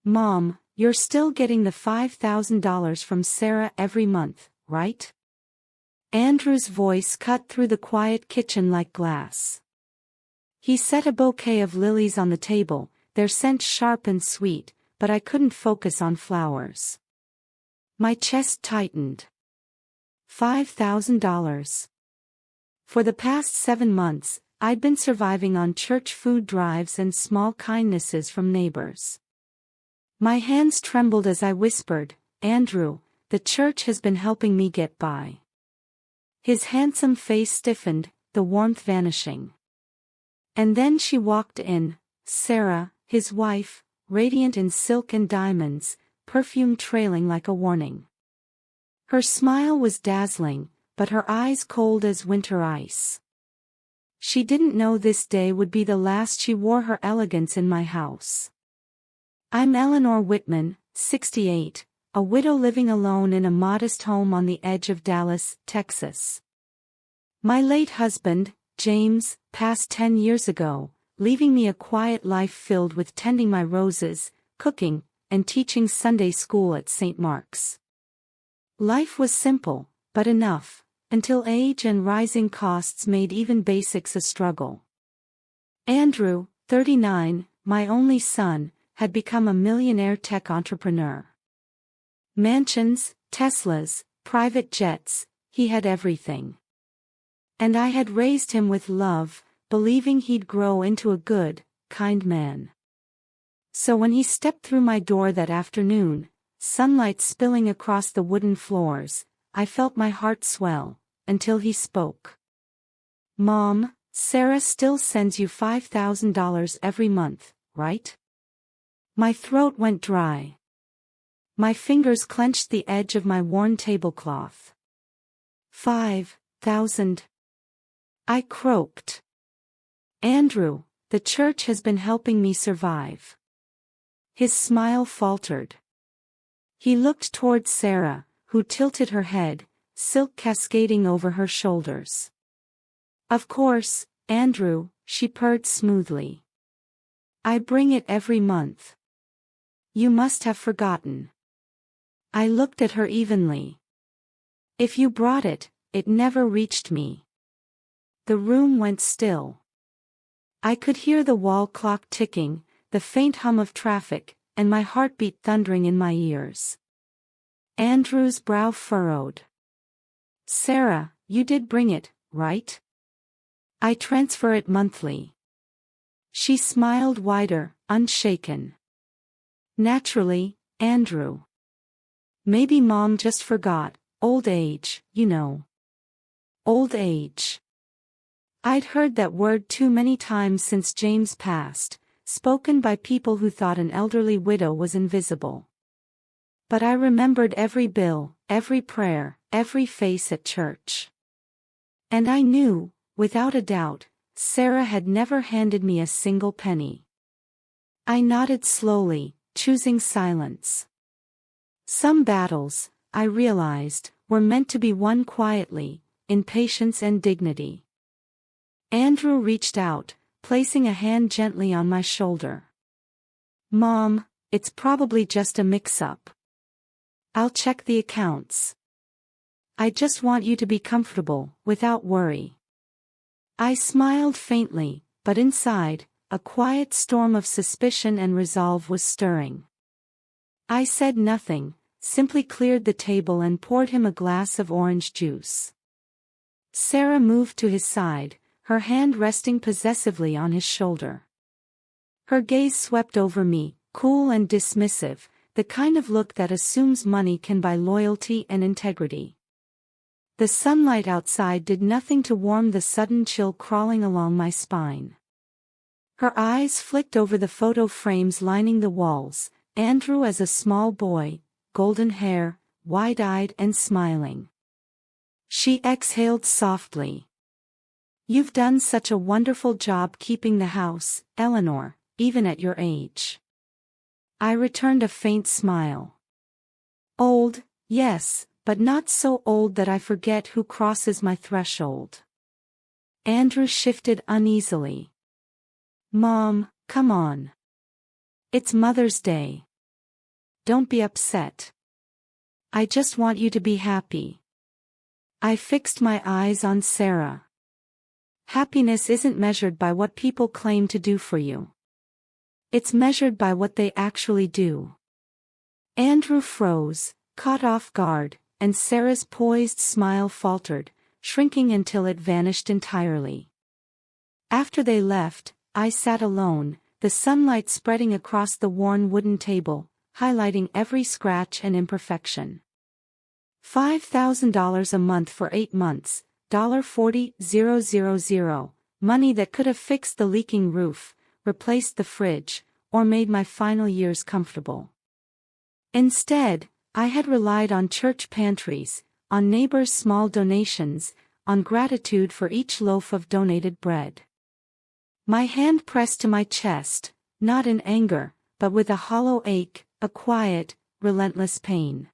Mom, you're still getting the $5,000 from Sarah every month, right? Andrew's voice cut through the quiet kitchen like glass. He set a bouquet of lilies on the table, their scent sharp and sweet, but I couldn't focus on flowers. My chest tightened. $5,000. For the past 7 months, I'd been surviving on church food drives and small kindnesses from neighbors. My hands trembled as I whispered, "Andrew, the church has been helping me get by." His handsome face stiffened, the warmth vanishing. And then she walked in, Sarah, his wife, radiant in silk and diamonds, perfume trailing like a warning. Her smile was dazzling, but her eyes cold as winter ice. She didn't know this day would be the last she wore her elegance in my house. I'm Eleanor Whitman, 68, a widow living alone in a modest home on the edge of Dallas, Texas. My late husband, James, passed 10 years ago, leaving me a quiet life filled with tending my roses, cooking, and teaching Sunday school at St. Mark's. Life was simple, but enough, until age and rising costs made even basics a struggle. Andrew, 39, my only son, had become a millionaire tech entrepreneur. Mansions, Teslas, private jets, he had everything. And I had raised him with love, believing he'd grow into a good, kind man. So when he stepped through my door that afternoon, sunlight spilling across the wooden floors, I felt my heart swell, until he spoke. "Mom, Sarah still sends you $5,000 every month, right?" My throat went dry. My fingers clenched the edge of my worn tablecloth. 5,000. I croaked. "Andrew, the church has been helping me survive." His smile faltered. He looked toward Sarah, who tilted her head, silk cascading over her shoulders. "Of course, Andrew," she purred smoothly. "I bring it every month. You must have forgotten." I looked at her evenly. "If you brought it, it never reached me." The room went still. I could hear the wall clock ticking, the faint hum of traffic, and my heartbeat thundering in my ears. Andrew's brow furrowed. "Sarah, you did bring it, right?" "I transfer it monthly." She smiled wider, unshaken. "Naturally, Andrew. Maybe Mom just forgot, old age, you know." Old age. I'd heard that word too many times since James passed, spoken by people who thought an elderly widow was invisible. But I remembered every bill, every prayer, every face at church. And I knew, without a doubt, Sarah had never handed me a single penny. I nodded slowly, choosing silence. Some battles, I realized, were meant to be won quietly, in patience and dignity. Andrew reached out, placing a hand gently on my shoulder. "Mom, it's probably just a mix-up. I'll check the accounts. I just want you to be comfortable, without worry." I smiled faintly, but inside, a quiet storm of suspicion and resolve was stirring. I said nothing, simply cleared the table and poured him a glass of orange juice. Sarah moved to his side, her hand resting possessively on his shoulder. Her gaze swept over me, cool and dismissive, the kind of look that assumes money can buy loyalty and integrity. The sunlight outside did nothing to warm the sudden chill crawling along my spine. Her eyes flicked over the photo frames lining the walls, Andrew as a small boy, golden hair, wide-eyed and smiling. She exhaled softly. "You've done such a wonderful job keeping the house, Eleanor, even at your age." I returned a faint smile. "Old, yes, but not so old that I forget who crosses my threshold." Andrew shifted uneasily. "Mom, come on. It's Mother's Day." don't be upset. I just want you to be happy. I fixed my eyes on Sarah. Happiness isn't measured by what people claim to do for you. It's measured by what they actually do. Andrew froze, caught off guard, and Sarah's poised smile faltered, shrinking until it vanished entirely. After they left, I sat alone, the sunlight spreading across the worn wooden table, highlighting every scratch and imperfection. $5,000 a month for 8 months, $40,000, money that could have fixed the leaking roof, replaced the fridge, or made my final years comfortable. Instead, I had relied on church pantries, on neighbors' small donations, on gratitude for each loaf of donated bread. My hand pressed to my chest, not in anger, but with a hollow ache, a quiet, relentless pain.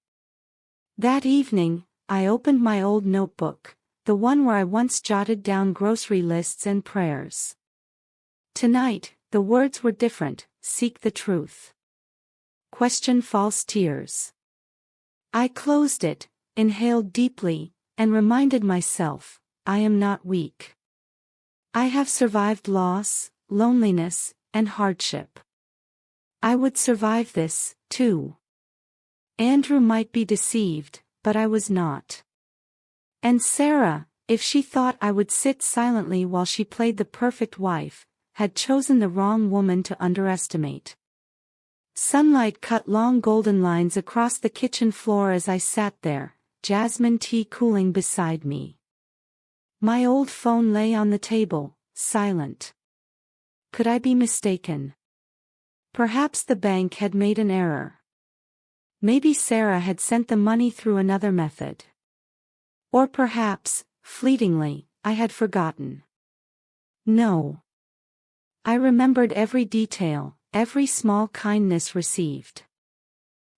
That evening, I opened my old notebook, the one where I once jotted down grocery lists and prayers. Tonight, the words were different: seek the truth. Question false tears. I closed it, inhaled deeply, and reminded myself, I am not weak. I have survived loss, loneliness, and hardship. I would survive this, too. Andrew might be deceived, but I was not. And Sarah, if she thought I would sit silently while she played the perfect wife, had chosen the wrong woman to underestimate. Sunlight cut long golden lines across the kitchen floor as I sat there, jasmine tea cooling beside me. My old phone lay on the table, silent. Could I be mistaken? Perhaps the bank had made an error. Maybe Sarah had sent the money through another method. Or perhaps, fleetingly, I had forgotten. No. I remembered every detail, every small kindness received.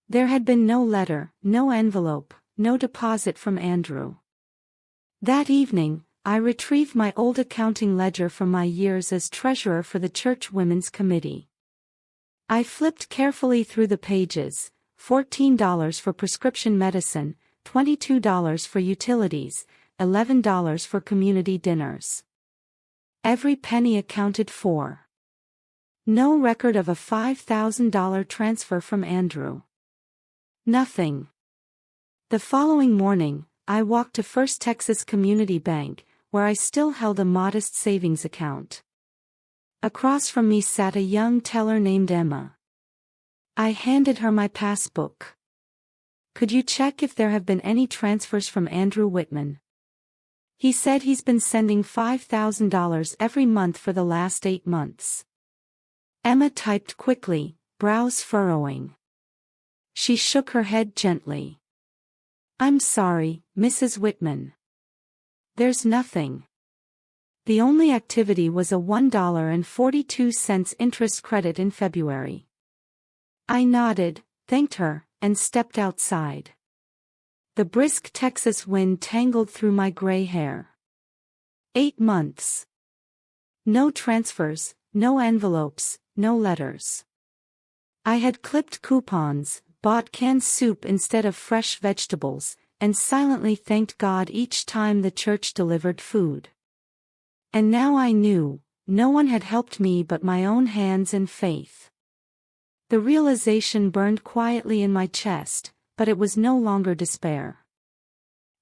There had been no letter, no envelope, no deposit from Andrew. That evening, I retrieved my old accounting ledger from my years as treasurer for the church women's committee. I flipped carefully through the pages: $14 for prescription medicine, $22 for utilities, $11 for community dinners. Every penny accounted for. No record of a $5,000 transfer from Andrew. Nothing. The following morning, I walked to First Texas Community Bank, where I still held a modest savings account. Across from me sat a young teller named Emma. I handed her my passbook. Could you check if there have been any transfers from Andrew Whitman? He said he's been sending $5,000 every month for the last 8 months. Emma typed quickly, brows furrowing. She shook her head gently. I'm sorry, Mrs. Whitman. There's nothing. The only activity was a $1.42 interest credit in February. I nodded, thanked her, and stepped outside. The brisk Texas wind tangled through my gray hair. 8 months. No transfers, no envelopes, no letters. I had clipped coupons, bought canned soup instead of fresh vegetables, and silently thanked God each time the church delivered food. And now I knew, no one had helped me but my own hands and faith. The realization burned quietly in my chest, but it was no longer despair.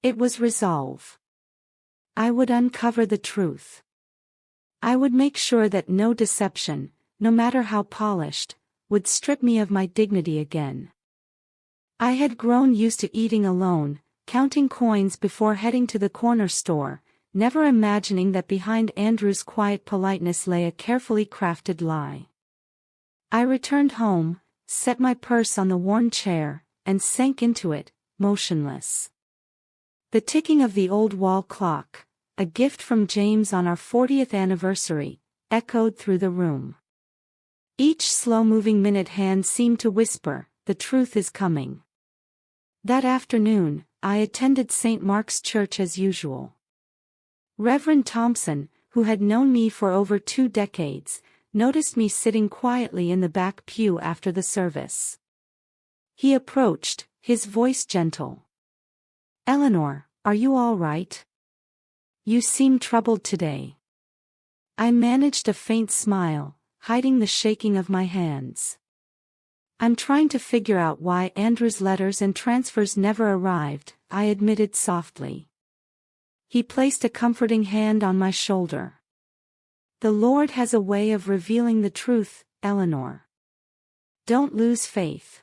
It was resolve. I would uncover the truth. I would make sure that no deception, no matter how polished, would strip me of my dignity again. I had grown used to eating alone, counting coins before heading to the corner store, never imagining that behind Andrew's quiet politeness lay a carefully crafted lie. I returned home, set my purse on the worn chair, and sank into it, motionless. The ticking of the old wall clock, a gift from James on our 40th anniversary, echoed through the room. Each slow-moving minute hand seemed to whisper, "The truth is coming." That afternoon, I attended St. Mark's Church as usual. Reverend Thompson, who had known me for over 2 decades, noticed me sitting quietly in the back pew after the service. He approached, his voice gentle. "Eleanor, are you all right? You seem troubled today." I managed a faint smile, hiding the shaking of my hands. "I'm trying to figure out why Andrew's letters and transfers never arrived," I admitted softly. He placed a comforting hand on my shoulder. "The Lord has a way of revealing the truth, Eleanor. Don't lose faith."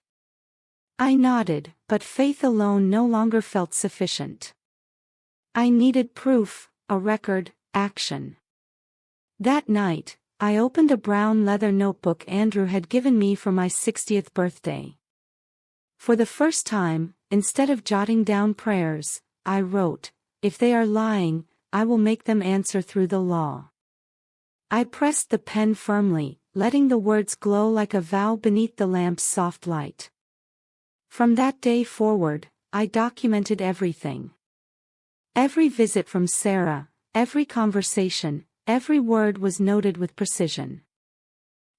I nodded, but faith alone no longer felt sufficient. I needed proof, a record, action. That night, I opened a brown leather notebook Andrew had given me for my 60th birthday. For the first time, instead of jotting down prayers, I wrote, "If they are lying, I will make them answer through the law." I pressed the pen firmly, letting the words glow like a vow beneath the lamp's soft light. From that day forward, I documented everything. Every visit from Sarah, every conversation, every word was noted with precision.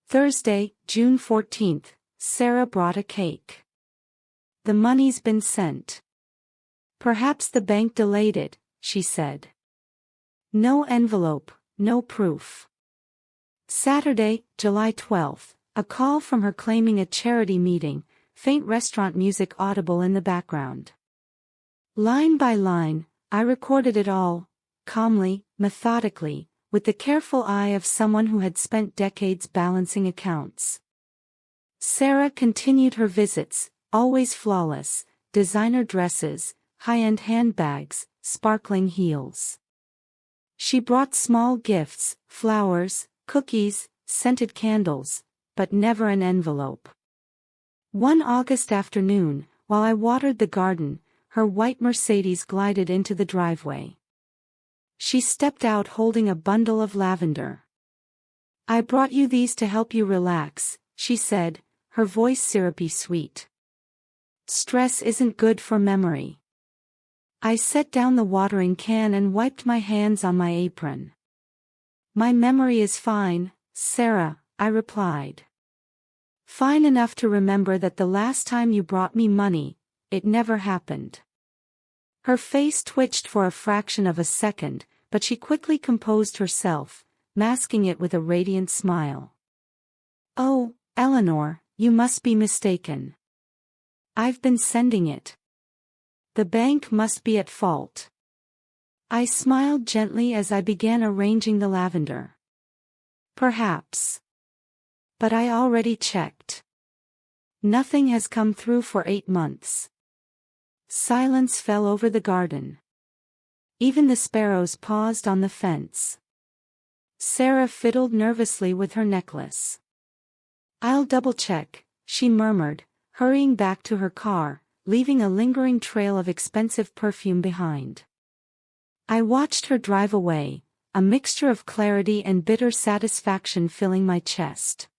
Thursday, June 14th, Sarah brought a cake. "The money's been sent." "Perhaps the bank delayed it," she said. No envelope, no proof. Saturday, July 12th, a call from her claiming a charity meeting, faint restaurant music audible in the background. Line by line, I recorded it all, calmly, methodically, with the careful eye of someone who had spent decades balancing accounts. Sarah continued her visits, always flawless, designer dresses, high-end handbags, sparkling heels. She brought small gifts, flowers, cookies, scented candles, but never an envelope. One August afternoon, while I watered the garden, her white Mercedes glided into the driveway. She stepped out holding a bundle of lavender. "I brought you these to help you relax," she said, her voice syrupy sweet. "Stress isn't good for memory." I set down the watering can and wiped my hands on my apron. "My memory is fine, Sarah," I replied. "Fine enough to remember that the last time you brought me money, it never happened." Her face twitched for a fraction of a second, but she quickly composed herself, masking it with a radiant smile. "Oh, Eleanor, you must be mistaken. I've been sending it. The bank must be at fault." I smiled gently as I began arranging the lavender. "Perhaps. But I already checked. Nothing has come through for 8 months." Silence fell over the garden. Even the sparrows paused on the fence. Sarah fiddled nervously with her necklace. "I'll double-check," she murmured, hurrying back to her car, leaving a lingering trail of expensive perfume behind. I watched her drive away, a mixture of clarity and bitter satisfaction filling my chest.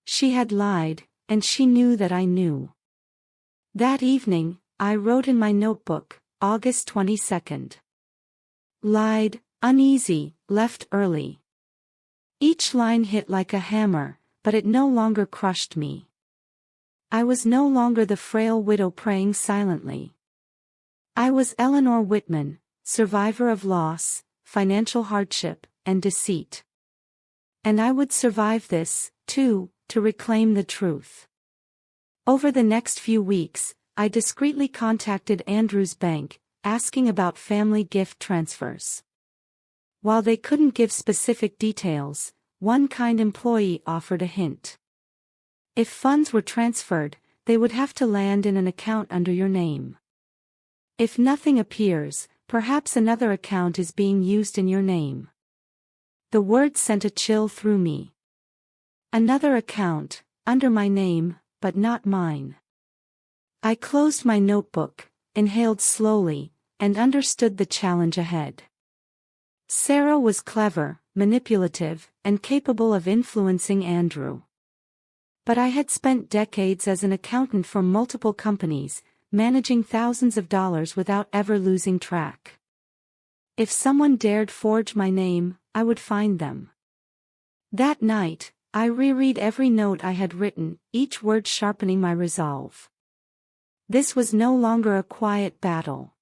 She had lied, and she knew that I knew. That evening, I wrote in my notebook, August 22nd. Lied, uneasy, left early. Each line hit like a hammer, but it no longer crushed me. I was no longer the frail widow praying silently. I was Eleanor Whitman, survivor of loss, financial hardship, and deceit. And I would survive this, too, to reclaim the truth. Over the next few weeks, I discreetly contacted Andrew's bank, asking about family gift transfers. While they couldn't give specific details, one kind employee offered a hint. If funds were transferred, they would have to land in an account under your name. If nothing appears, perhaps another account is being used in your name. The word sent a chill through me. Another account, under my name, but not mine. I closed my notebook, inhaled slowly, and understood the challenge ahead. Sarah was clever, manipulative, and capable of influencing Andrew. But I had spent decades as an accountant for multiple companies, managing thousands of dollars without ever losing track. If someone dared forge my name, I would find them. That night, I reread every note I had written, each word sharpening my resolve. This was no longer a quiet battle.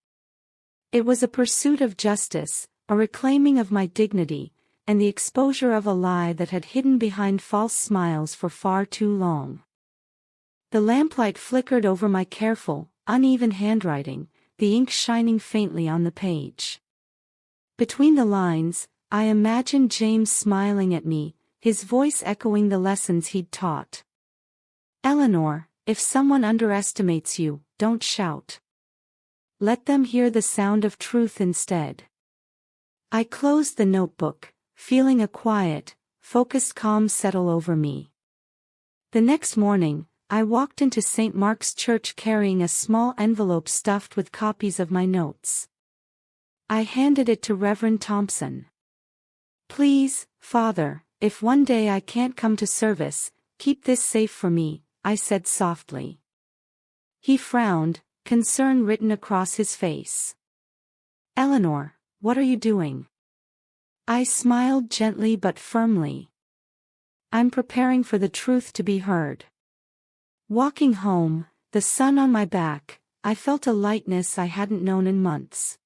It was a pursuit of justice, a reclaiming of my dignity, and the exposure of a lie that had hidden behind false smiles for far too long. The lamplight flickered over my careful, uneven handwriting, the ink shining faintly on the page. Between the lines, I imagined James smiling at me, his voice echoing the lessons he'd taught. "Eleanor, if someone underestimates you, don't shout. Let them hear the sound of truth instead." I closed the notebook, feeling a quiet, focused calm settle over me. The next morning, I walked into St. Mark's Church carrying a small envelope stuffed with copies of my notes. I handed it to Reverend Thompson. "Please, Father, if one day I can't come to service, keep this safe for me," I said softly. He frowned, concern written across his face. "Eleanor, what are you doing?" I smiled gently but firmly. "I'm preparing for the truth to be heard." Walking home, the sun on my back, I felt a lightness I hadn't known in months.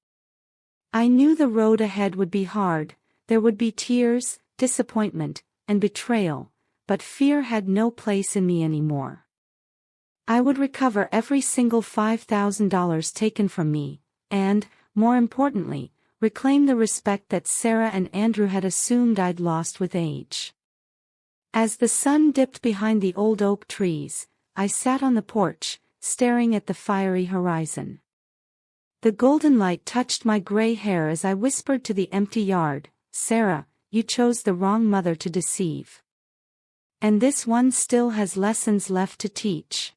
I knew the road ahead would be hard, there would be tears, disappointment, and betrayal, but fear had no place in me anymore. I would recover every single $5,000 taken from me, and, more importantly, reclaim the respect that Sarah and Andrew had assumed I'd lost with age. As the sun dipped behind the old oak trees, I sat on the porch, staring at the fiery horizon. The golden light touched my gray hair as I whispered to the empty yard, "Sarah, you chose the wrong mother to deceive. And this one still has lessons left to teach."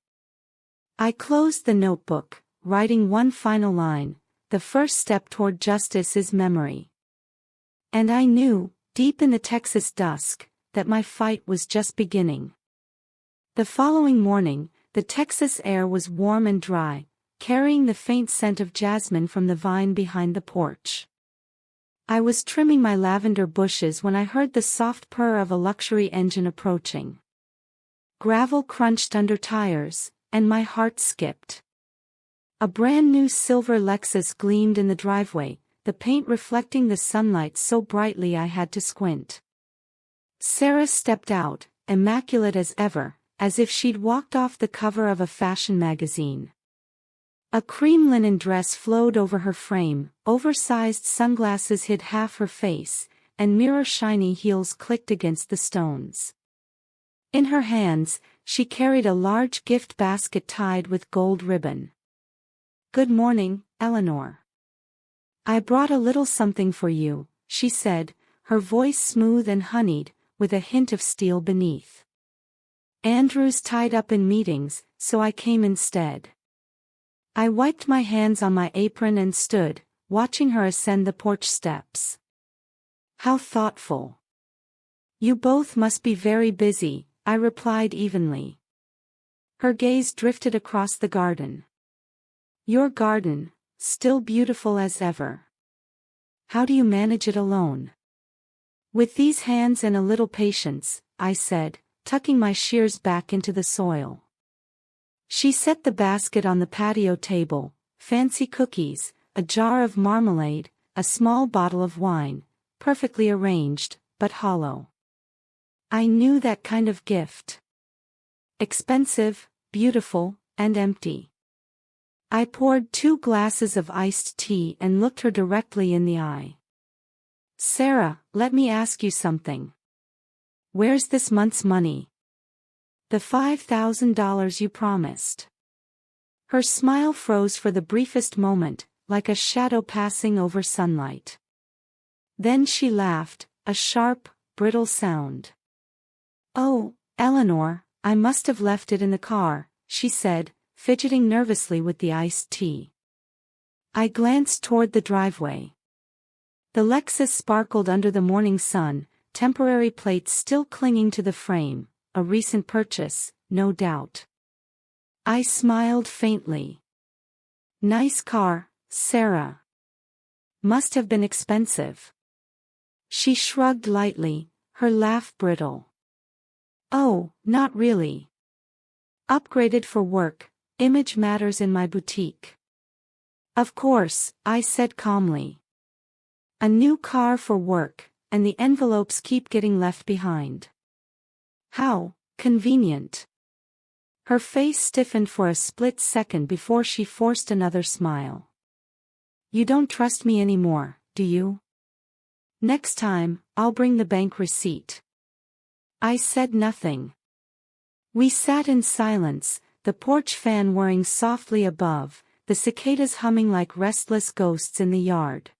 I closed the notebook, writing one final line, "The first step toward justice is memory." And I knew, deep in the Texas dusk, that my fight was just beginning. The following morning, the Texas air was warm and dry, carrying the faint scent of jasmine from the vine behind the porch. I was trimming my lavender bushes when I heard the soft purr of a luxury engine approaching. Gravel crunched under tires, and my heart skipped. A brand new silver Lexus gleamed in the driveway, the paint reflecting the sunlight so brightly I had to squint. Sarah stepped out, immaculate as ever, as if she'd walked off the cover of a fashion magazine. A cream linen dress flowed over her frame, oversized sunglasses hid half her face, and mirror-shiny heels clicked against the stones. In her hands, she carried a large gift basket tied with gold ribbon. "Good morning, Eleanor. I brought a little something for you," she said, her voice smooth and honeyed, with a hint of steel beneath. "Andrew's tied up in meetings, so I came instead." I wiped my hands on my apron and stood, watching her ascend the porch steps. "How thoughtful. You both must be very busy," I replied evenly. Her gaze drifted across the garden. "Your garden, still beautiful as ever. How do you manage it alone?" "With these hands and a little patience," I said, tucking my shears back into the soil. She set the basket on the patio table, fancy cookies, a jar of marmalade, a small bottle of wine, perfectly arranged, but hollow. I knew that kind of gift. Expensive, beautiful, and empty. I poured 2 glasses of iced tea and looked her directly in the eye. "Sarah, let me ask you something. Where's this month's money? The $5,000 you promised." Her smile froze for the briefest moment, like a shadow passing over sunlight. Then she laughed, a sharp, brittle sound. "Oh, Eleanor, I must have left it in the car," she said, fidgeting nervously with the iced tea. I glanced toward the driveway. The Lexus sparkled under the morning sun, temporary plates still clinging to the frame, a recent purchase, no doubt. I smiled faintly. "Nice car, Sarah. Must have been expensive." She shrugged lightly, her laugh brittle. "Oh, not really. Upgraded for work, Image matters in my boutique. Of course, I said calmly. A new car for work, and the envelopes keep getting left behind. How convenient. Her face stiffened for a split second before she forced another smile. You don't trust me anymore, do you? Next time, I'll bring the bank receipt. I said nothing. We sat in silence, the porch fan whirring softly above, the cicadas humming like restless ghosts in the yard.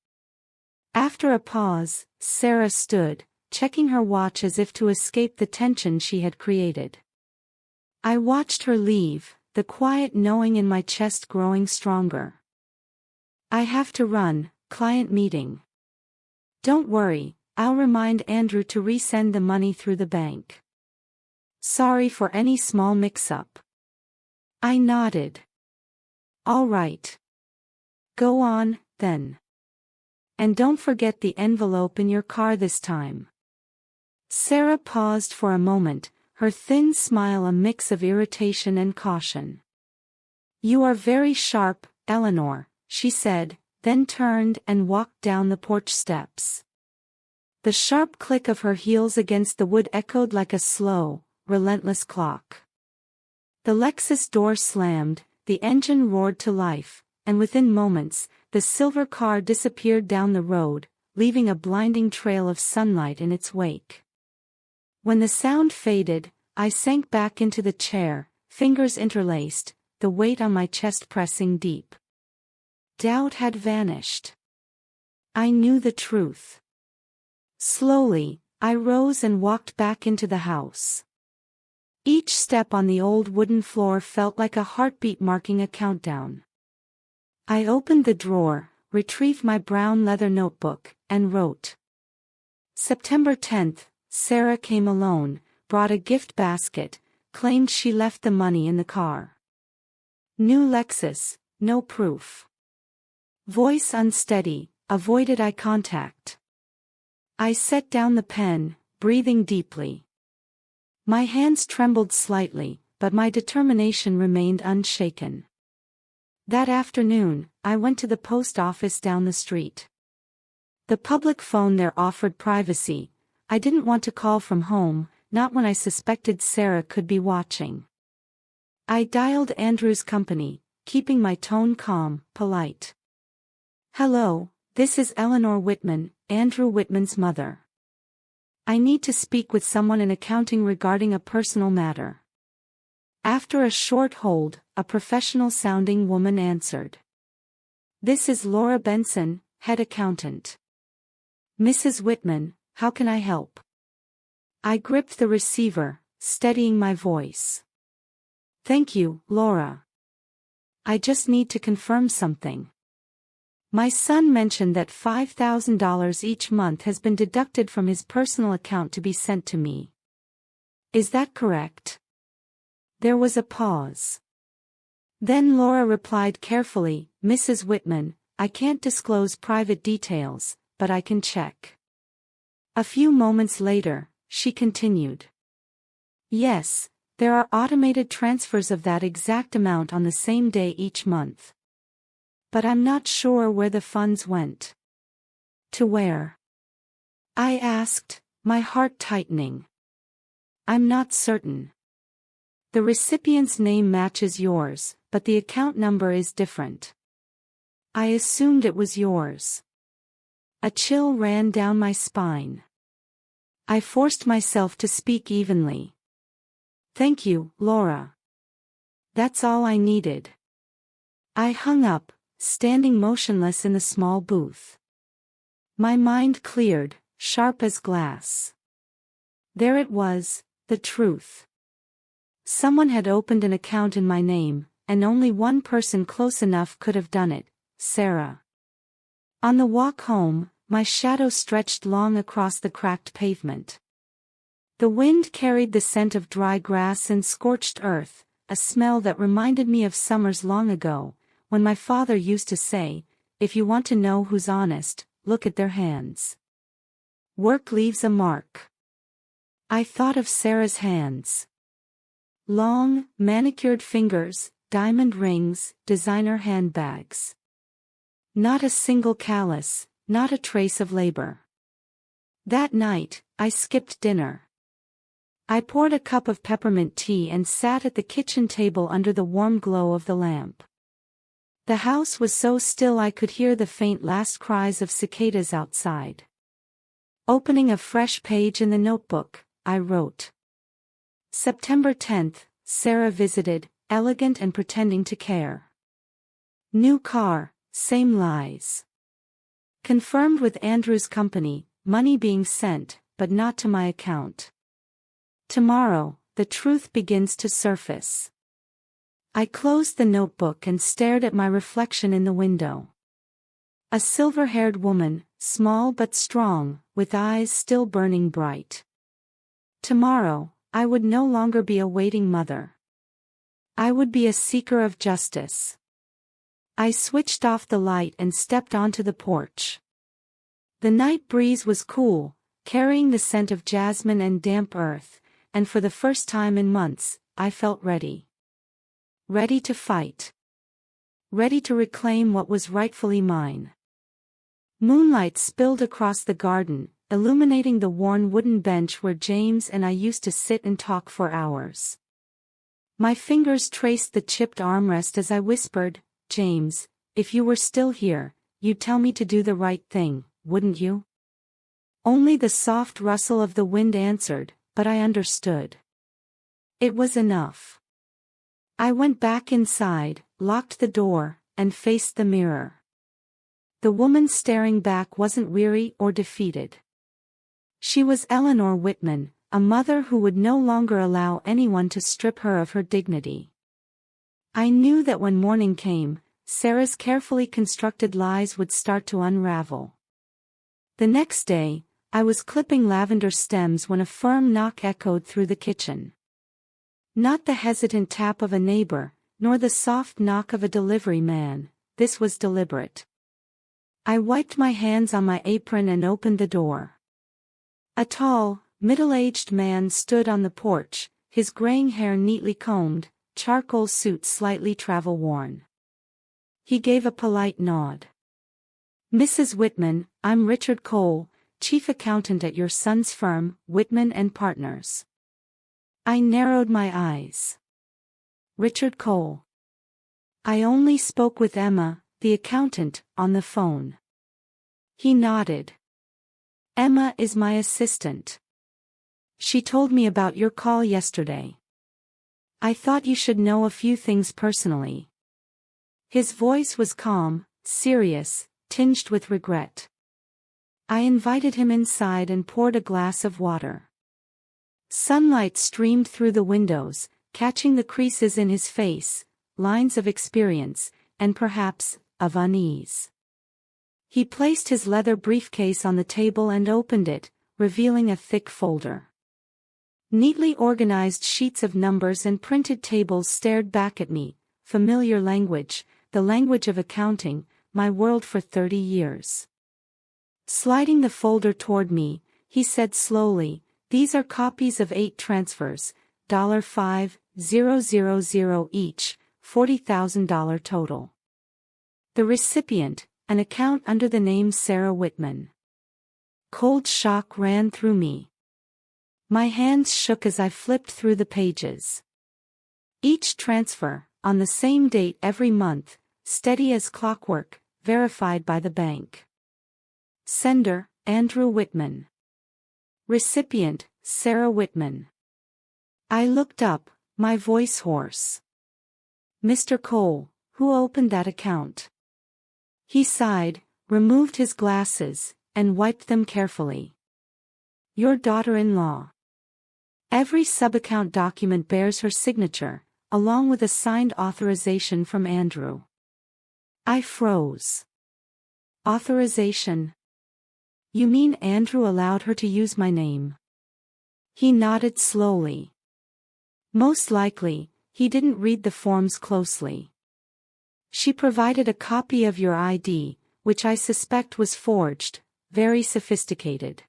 After a pause, Sarah stood, checking her watch as if to escape the tension she had created. I watched her leave, the quiet knowing in my chest growing stronger. I have to run, client meeting. Don't worry, I'll remind Andrew to resend the money through the bank. Sorry for any small mix-up. I nodded. All right. Go on, then. And don't forget the envelope in your car this time. Sarah paused for a moment, her thin smile a mix of irritation and caution. You are very sharp, Eleanor, she said, then turned and walked down the porch steps. The sharp click of her heels against the wood echoed like a slow, relentless clock. The Lexus door slammed, the engine roared to life, and within moments, the silver car disappeared down the road, leaving a blinding trail of sunlight in its wake. When the sound faded, I sank back into the chair, fingers interlaced, the weight on my chest pressing deep. Doubt had vanished. I knew the truth. Slowly, I rose and walked back into the house. Each step on the old wooden floor felt like a heartbeat marking a countdown. I opened the drawer, retrieved my brown leather notebook, and wrote. September 10th, Sarah came alone, brought a gift basket, claimed she left the money in the car. New Lexus, no proof. Voice unsteady, avoided eye contact. I set down the pen, breathing deeply. My hands trembled slightly, but my determination remained unshaken. That afternoon, I went to the post office down the street. The public phone there offered privacy. I didn't want to call from home, not when I suspected Sarah could be watching. I dialed Andrew's company, keeping my tone calm, polite. Hello, this is Eleanor Whitman, Andrew Whitman's mother. I need to speak with someone in accounting regarding a personal matter. After a short hold, a professional-sounding woman answered. This is Laura Benson, head accountant. Mrs. Whitman, how can I help? I gripped the receiver, steadying my voice. Thank you, Laura. I just need to confirm something. My son mentioned that $5,000 each month has been deducted from his personal account to be sent to me. Is that correct? There was a pause. Then Laura replied carefully, Mrs. Whitman, I can't disclose private details, but I can check. A few moments later, she continued. Yes, there are automated transfers of that exact amount on the same day each month. But I'm not sure where the funds went. To where? I asked, my heart tightening. I'm not certain. The recipient's name matches yours, but the account number is different. I assumed it was yours. A chill ran down my spine. I forced myself to speak evenly. Thank you, Laura. That's all I needed. I hung up, standing motionless in the small booth. My mind cleared, sharp as glass. There it was, the truth. Someone had opened an account in my name, and only one person close enough could have done it, Sarah. On the walk home, my shadow stretched long across the cracked pavement. The wind carried the scent of dry grass and scorched earth, a smell that reminded me of summers long ago, when my father used to say, if you want to know who's honest, look at their hands. Work leaves a mark. I thought of Sarah's hands. Long, manicured fingers, diamond rings, designer handbags. Not a single callus, not a trace of labor. That night, I skipped dinner. I poured a cup of peppermint tea and sat at the kitchen table under the warm glow of the lamp. The house was so still I could hear the faint last cries of cicadas outside. Opening a fresh page in the notebook, I wrote. September 10th, Sarah visited, elegant and pretending to care. New car, same lies. Confirmed with Andrew's company, money being sent, but not to my account. Tomorrow, the truth begins to surface. I closed the notebook and stared at my reflection in the window. A silver-haired woman, small but strong, with eyes still burning bright. Tomorrow, I would no longer be a waiting mother. I would be a seeker of justice. I switched off the light and stepped onto the porch. The night breeze was cool, carrying the scent of jasmine and damp earth, and for the first time in months, I felt ready. Ready to fight. Ready to reclaim what was rightfully mine. Moonlight spilled across the garden, illuminating the worn wooden bench where James and I used to sit and talk for hours. My fingers traced the chipped armrest as I whispered, "James, if you were still here, you'd tell me to do the right thing, wouldn't you?" Only the soft rustle of the wind answered, but I understood. It was enough. I went back inside, locked the door, and faced the mirror. The woman staring back wasn't weary or defeated. She was Eleanor Whitman, a mother who would no longer allow anyone to strip her of her dignity. I knew that when morning came, Sarah's carefully constructed lies would start to unravel. The next day, I was clipping lavender stems when a firm knock echoed through the kitchen. Not the hesitant tap of a neighbor, nor the soft knock of a delivery man, this was deliberate. I wiped my hands on my apron and opened the door. A tall, middle-aged man stood on the porch, his graying hair neatly combed, charcoal suit slightly travel-worn. He gave a polite nod. "Mrs. Whitman, I'm Richard Cole, chief accountant at your son's firm, Whitman & Partners." I narrowed my eyes. Richard Cole. I only spoke with Emma, the accountant, on the phone. He nodded. "Emma is my assistant. She told me about your call yesterday. I thought you should know a few things personally." His voice was calm, serious, tinged with regret. I invited him inside and poured a glass of water. Sunlight streamed through the windows, catching the creases in his face, lines of experience, and perhaps, of unease. He placed his leather briefcase on the table and opened it, revealing a thick folder. Neatly organized sheets of numbers and printed tables stared back at me, familiar language, the language of accounting, my world for 30 years. Sliding the folder toward me, he said slowly, "These are copies of 8 transfers, $5,000 each, $40,000 total. The recipient, an account under the name Sarah Whitman." Cold shock ran through me. My hands shook as I flipped through the pages. Each transfer, on the same date every month, steady as clockwork, verified by the bank. Sender, Andrew Whitman. Recipient, Sarah Whitman. I looked up, my voice hoarse. "Mr. Cole, who opened that account?" He sighed, removed his glasses, and wiped them carefully. "Your daughter-in-law. Every sub-account document bears her signature, along with a signed authorization from Andrew." I froze. "Authorization? You mean Andrew allowed her to use my name?" He nodded slowly. "Most likely, he didn't read the forms closely. She provided a copy of your ID, which I suspect was forged, very sophisticated.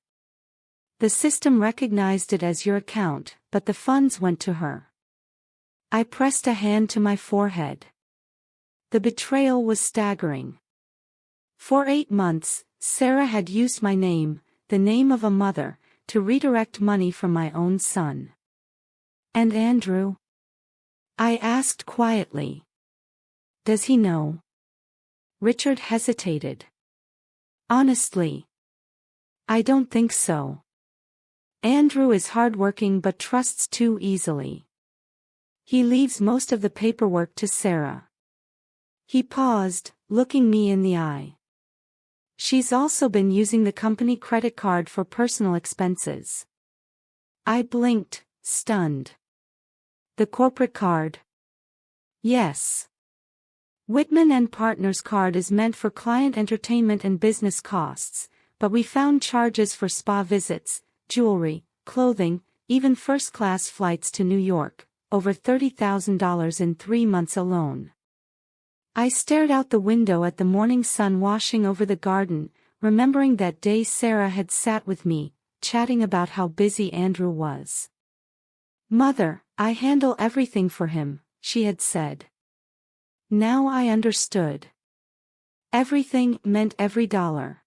The system recognized it as your account, but the funds went to her." I pressed a hand to my forehead. The betrayal was staggering. For 8 months, Sarah had used my name, the name of a mother, to redirect money from my own son. And Andrew? I asked quietly. Does he know? Richard hesitated. Honestly, I don't think so. Andrew is hardworking but trusts too easily. He leaves most of the paperwork to Sarah. He paused, looking me in the eye. She's also been using the company credit card for personal expenses. I blinked, stunned. The corporate card? Yes. Whitman and Partners card is meant for client entertainment and business costs, but we found charges for spa visits, jewelry, clothing, even first-class flights to New York, over $30,000 in 3 months alone. I stared out the window at the morning sun washing over the garden, remembering that day Sarah had sat with me, chatting about how busy Andrew was. "Mother, I handle everything for him," she had said. Now I understood. Everything meant every dollar.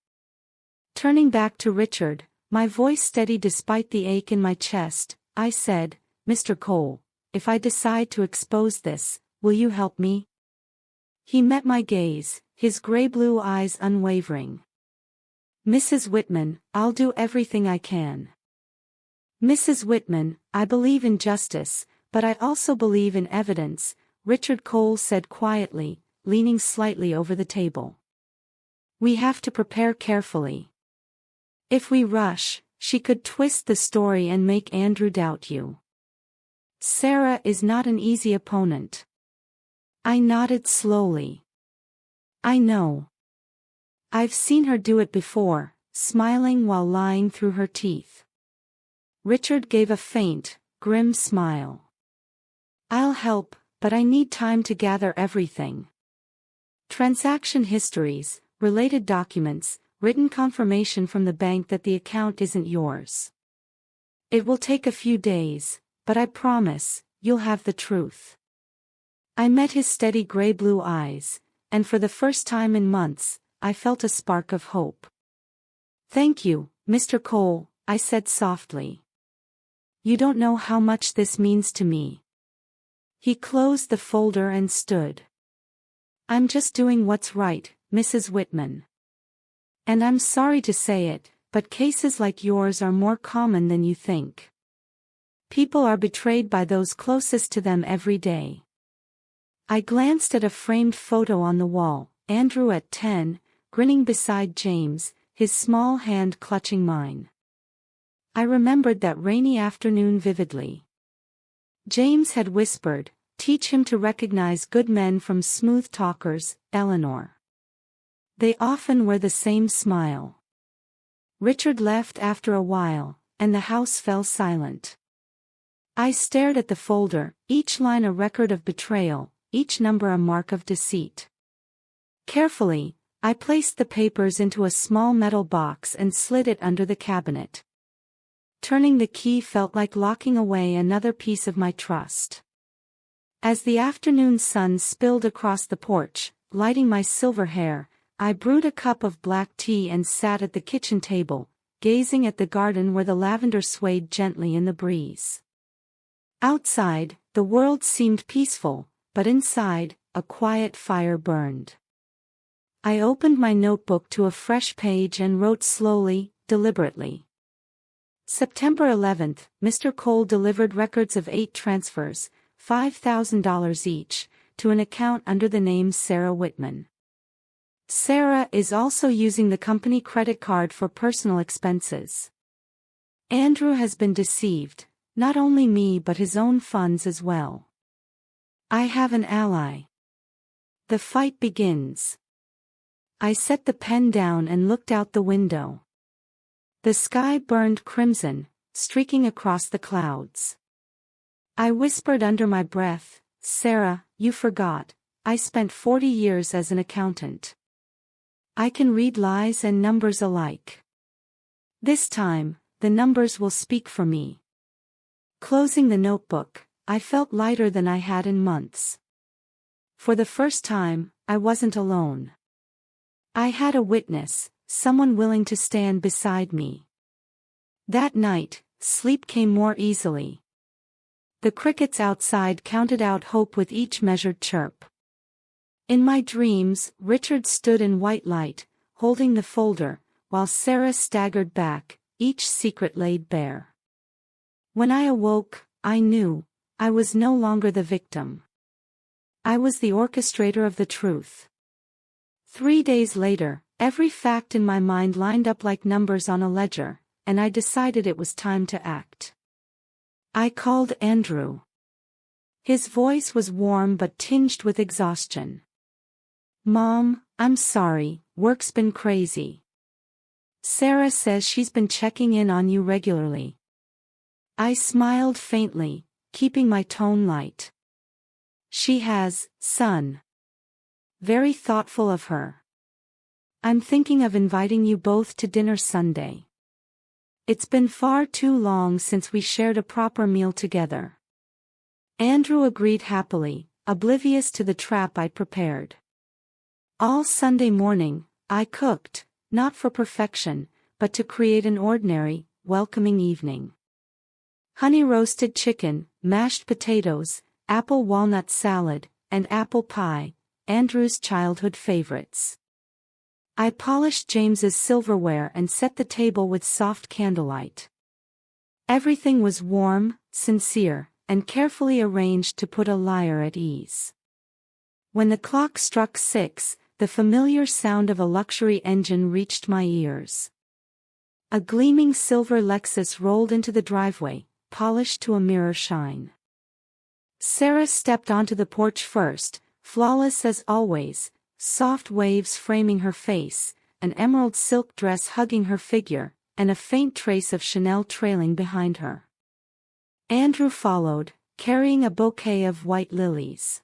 Turning back to Richard, my voice steady despite the ache in my chest, I said, "Mr. Cole, if I decide to expose this, will you help me?" He met my gaze, his gray-blue eyes unwavering. "Mrs. Whitman, I'll do everything I can." "Mrs. Whitman, I believe in justice, but I also believe in evidence," Richard Cole said quietly, leaning slightly over the table. "We have to prepare carefully. If we rush, she could twist the story and make Andrew doubt you. Sarah is not an easy opponent." I nodded slowly. "I know. I've seen her do it before," smiling while lying through her teeth. Richard gave a faint, grim smile. "I'll help, but I need time to gather everything. Transaction histories, related documents, written confirmation from the bank that the account isn't yours. It will take a few days, but I promise, you'll have the truth." I met his steady gray-blue eyes, and for the first time in months, I felt a spark of hope. "Thank you, Mr. Cole," I said softly. "You don't know how much this means to me." He closed the folder and stood. "I'm just doing what's right, Mrs. Whitman. And I'm sorry to say it, but cases like yours are more common than you think. People are betrayed by those closest to them every day." I glanced at a framed photo on the wall, Andrew at 10, grinning beside James, his small hand clutching mine. I remembered that rainy afternoon vividly. James had whispered, "Teach him to recognize good men from smooth talkers, Eleanor. They often wear the same smile." Richard left after a while, and the house fell silent. I stared at the folder, each line a record of betrayal, each number a mark of deceit. Carefully, I placed the papers into a small metal box and slid it under the cabinet. Turning the key felt like locking away another piece of my trust. As the afternoon sun spilled across the porch, lighting my silver hair, I brewed a cup of black tea and sat at the kitchen table, gazing at the garden where the lavender swayed gently in the breeze. Outside, the world seemed peaceful, but inside, a quiet fire burned. I opened my notebook to a fresh page and wrote slowly, deliberately. September 11th, Mr. Cole delivered records of 8 transfers, $5,000 each, to an account under the name Sarah Whitman. Sarah is also using the company credit card for personal expenses. Andrew has been deceived, not only me but his own funds as well. I have an ally. The fight begins. I set the pen down and looked out the window. The sky burned crimson, streaking across the clouds. I whispered under my breath, "Sarah, you forgot, I spent 40 years as an accountant. I can read lies and numbers alike. This time, the numbers will speak for me." Closing the notebook, I felt lighter than I had in months. For the first time, I wasn't alone. I had a witness, someone willing to stand beside me. That night, sleep came more easily. The crickets outside counted out hope with each measured chirp. In my dreams, Richard stood in white light, holding the folder, while Sarah staggered back, each secret laid bare. When I awoke, I knew, I was no longer the victim. I was the orchestrator of the truth. 3 days later, every fact in my mind lined up like numbers on a ledger, and I decided it was time to act. I called Andrew. His voice was warm but tinged with exhaustion. "Mom, I'm sorry, work's been crazy. Sarah says she's been checking in on you regularly." I smiled faintly, keeping my tone light. "She has, son. Very thoughtful of her. I'm thinking of inviting you both to dinner Sunday. It's been far too long since we shared a proper meal together." Andrew agreed happily, oblivious to the trap I'd prepared. All Sunday morning, I cooked, not for perfection, but to create an ordinary, welcoming evening. Honey-roasted chicken, mashed potatoes, apple walnut salad, and apple pie, Andrew's childhood favorites. I polished James's silverware and set the table with soft candlelight. Everything was warm, sincere, and carefully arranged to put a liar at ease. When the clock struck 6, the familiar sound of a luxury engine reached my ears. A gleaming silver Lexus rolled into the driveway, polished to a mirror shine. Sarah stepped onto the porch first, flawless as always, soft waves framing her face, an emerald silk dress hugging her figure, and a faint trace of Chanel trailing behind her. Andrew followed, carrying a bouquet of white lilies.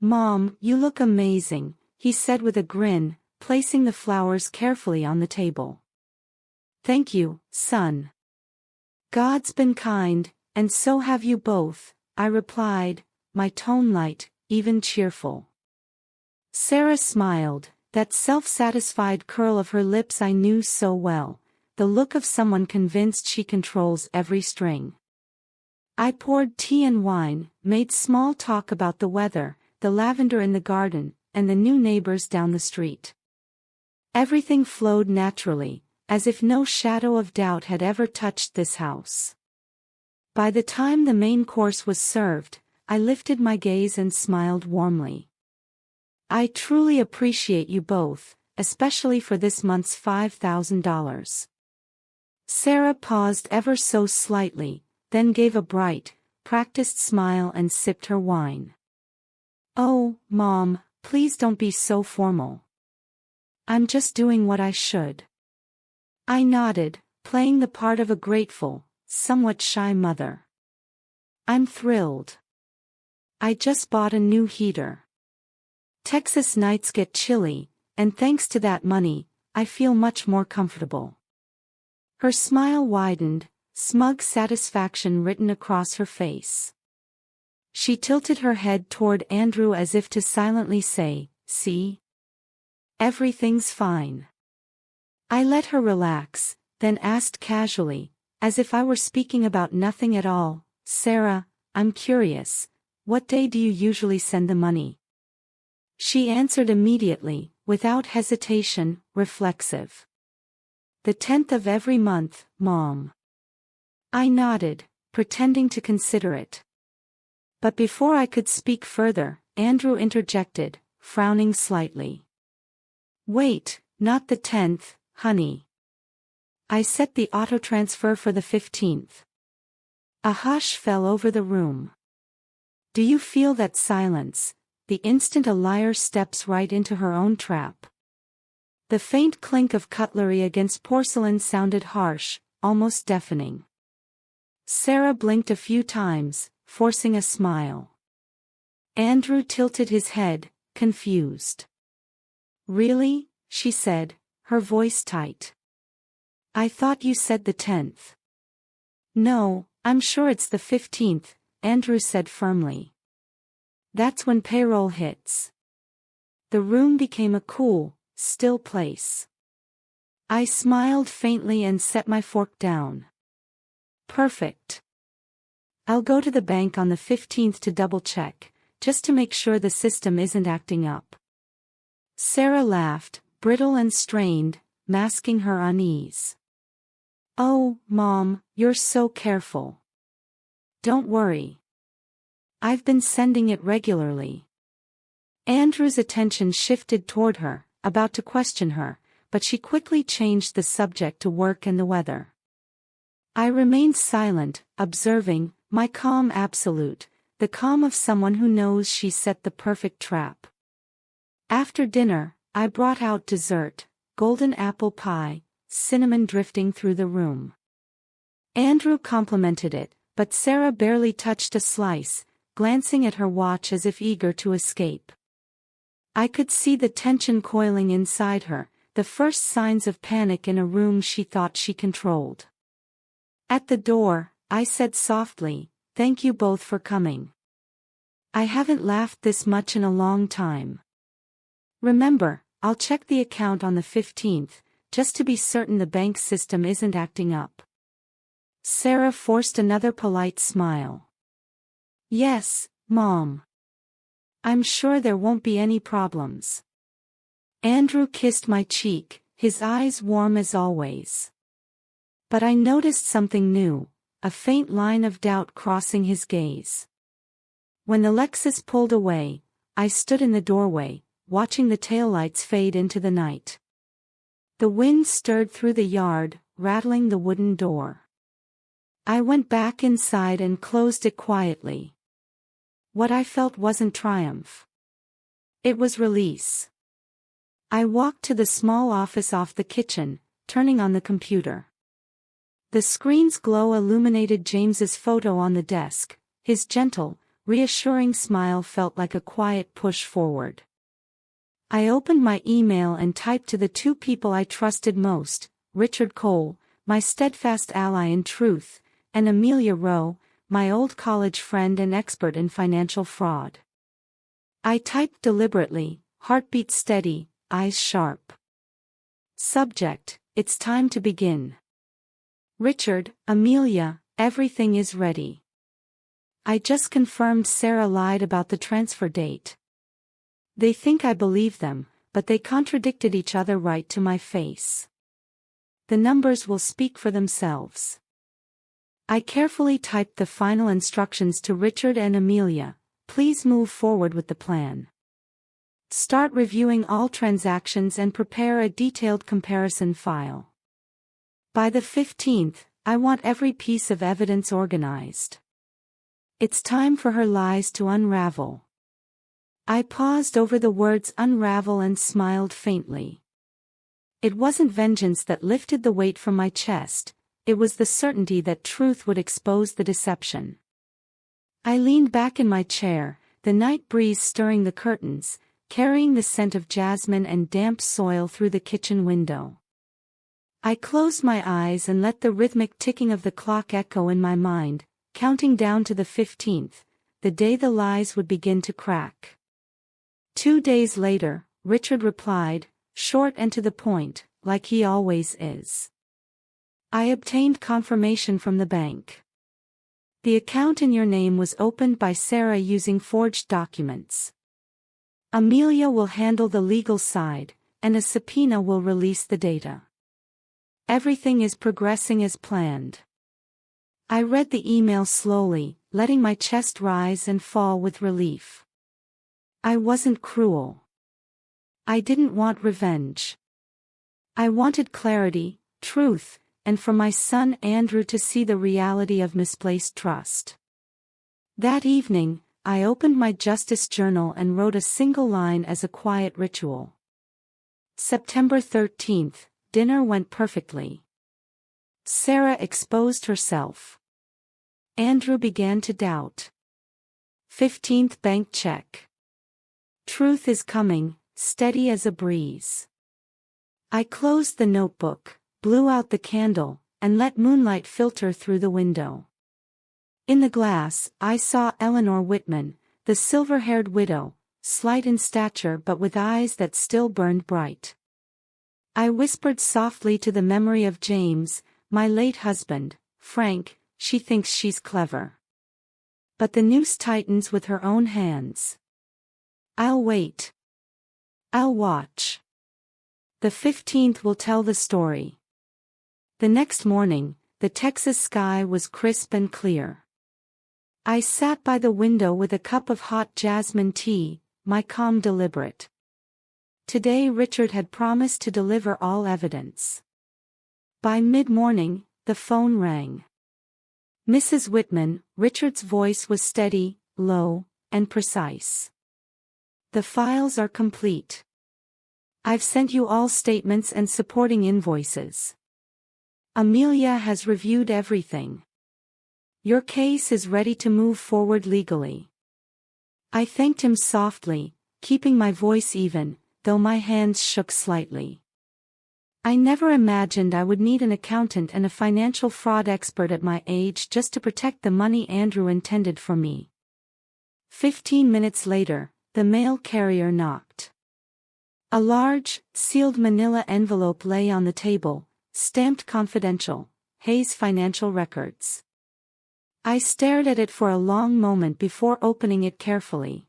"Mom, you look amazing," he said with a grin, placing the flowers carefully on the table. "Thank you, son. God's been kind, and so have you both," I replied, my tone light, even cheerful. Sarah smiled, that self-satisfied curl of her lips I knew so well, the look of someone convinced she controls every string. I poured tea and wine, made small talk about the weather, the lavender in the garden, and the new neighbors down the street. Everything flowed naturally, as if no shadow of doubt had ever touched this house. By the time the main course was served, I lifted my gaze and smiled warmly. "I truly appreciate you both, especially for this month's $5,000. Sarah paused ever so slightly, then gave a bright, practiced smile and sipped her wine. "Oh, Mom, please don't be so formal. I'm just doing what I should." I nodded, playing the part of a grateful, somewhat shy mother. "I'm thrilled. I just bought a new heater. Texas nights get chilly, and thanks to that money, I feel much more comfortable." Her smile widened, smug satisfaction written across her face. She tilted her head toward Andrew as if to silently say, "See? Everything's fine." I let her relax, then asked casually, as if I were speaking about nothing at all, "Sarah, I'm curious, what day do you usually send the money?" She answered immediately, without hesitation, reflexive. "The 10th of every month, Mom." I nodded, pretending to consider it. But before I could speak further, Andrew interjected, frowning slightly. "Wait, not the 10th, honey. I set the auto-transfer for the 15th. A hush fell over the room. Do you feel that silence, the instant a liar steps right into her own trap? The faint clink of cutlery against porcelain sounded harsh, almost deafening. Sarah blinked a few times, forcing a smile. Andrew tilted his head, confused. "Really?" she said, her voice tight. "I thought you said the 10th. "No, I'm sure it's the 15th," Andrew said firmly. That's when payroll hits. The room became a cool, still place. I smiled faintly and set my fork down. Perfect. I'll go to the bank on the 15th to double-check, just to make sure the system isn't acting up. Sarah laughed, brittle and strained, masking her unease. Oh, Mom, you're so careful. Don't worry. I've been sending it regularly. Andrew's attention shifted toward her, about to question her, but she quickly changed the subject to work and the weather. I remained silent, observing, my calm absolute, the calm of someone who knows she set the perfect trap. After dinner, I brought out dessert, golden apple pie, cinnamon drifting through the room. Andrew complimented it, but Sarah barely touched a slice, glancing at her watch as if eager to escape. I could see the tension coiling inside her, the first signs of panic in a room she thought she controlled. At the door, I said softly, "Thank you both for coming. I haven't laughed this much in a long time. Remember, I'll check the account on the 15th, just to be certain the bank system isn't acting up." Sarah forced another polite smile. "Yes, Mom. I'm sure there won't be any problems." Andrew kissed my cheek, his eyes warm as always. But I noticed something new, a faint line of doubt crossing his gaze. When the Lexus pulled away, I stood in the doorway, watching the taillights fade into the night. The wind stirred through the yard, rattling the wooden door. I went back inside and closed it quietly. What I felt wasn't triumph. It was release. I walked to the small office off the kitchen, turning on the computer. The screen's glow illuminated James's photo on the desk. His gentle, reassuring smile felt like a quiet push forward. I opened my email and typed to the two people I trusted most, Richard Cole, my steadfast ally in truth, and Amelia Rowe, my old college friend and expert in financial fraud. I typed deliberately, heartbeat steady, eyes sharp. Subject: It's time to begin. Richard, Amelia, everything is ready. I just confirmed Sarah lied about the transfer date. They think I believe them, but they contradicted each other right to my face. The numbers will speak for themselves. I carefully typed the final instructions to Richard and Amelia. Please move forward with the plan. Start reviewing all transactions and prepare a detailed comparison file. By the 15th, I want every piece of evidence organized. It's time for her lies to unravel. I paused over the words unravel and smiled faintly. It wasn't vengeance that lifted the weight from my chest, it was the certainty that truth would expose the deception. I leaned back in my chair, the night breeze stirring the curtains, carrying the scent of jasmine and damp soil through the kitchen window. I closed my eyes and let the rhythmic ticking of the clock echo in my mind, counting down to the 15th, the day the lies would begin to crack. 2 days later, Richard replied, short and to the point, like he always is. I obtained confirmation from the bank. The account in your name was opened by Sarah using forged documents. Amelia will handle the legal side, and a subpoena will release the data. Everything is progressing as planned. I read the email slowly, letting my chest rise and fall with relief. I wasn't cruel. I didn't want revenge. I wanted clarity, truth, and for my son Andrew to see the reality of misplaced trust. That evening, I opened my justice journal and wrote a single line as a quiet ritual. September 13th, dinner went perfectly. Sarah exposed herself. Andrew began to doubt. 15th bank check. Truth is coming, steady as a breeze. I closed the notebook, blew out the candle, and let moonlight filter through the window. In the glass, I saw Eleanor Whitman, the silver-haired widow, slight in stature but with eyes that still burned bright. I whispered softly to the memory of James, my late husband, Frank, she thinks she's clever. But the noose tightens with her own hands. I'll wait. I'll watch. The 15th will tell the story. The next morning, the Texas sky was crisp and clear. I sat by the window with a cup of hot jasmine tea, my calm deliberate. Today Richard had promised to deliver all evidence. By mid-morning, the phone rang. Mrs. Whitman, Richard's voice was steady, low, and precise. The files are complete. I've sent you all statements and supporting invoices. Amelia has reviewed everything. Your case is ready to move forward legally. I thanked him softly, keeping my voice even, though my hands shook slightly. I never imagined I would need an accountant and a financial fraud expert at my age just to protect the money Andrew intended for me. 15 minutes later, the mail carrier knocked. A large, sealed manila envelope lay on the table, stamped confidential, Hayes Financial Records. I stared at it for a long moment before opening it carefully.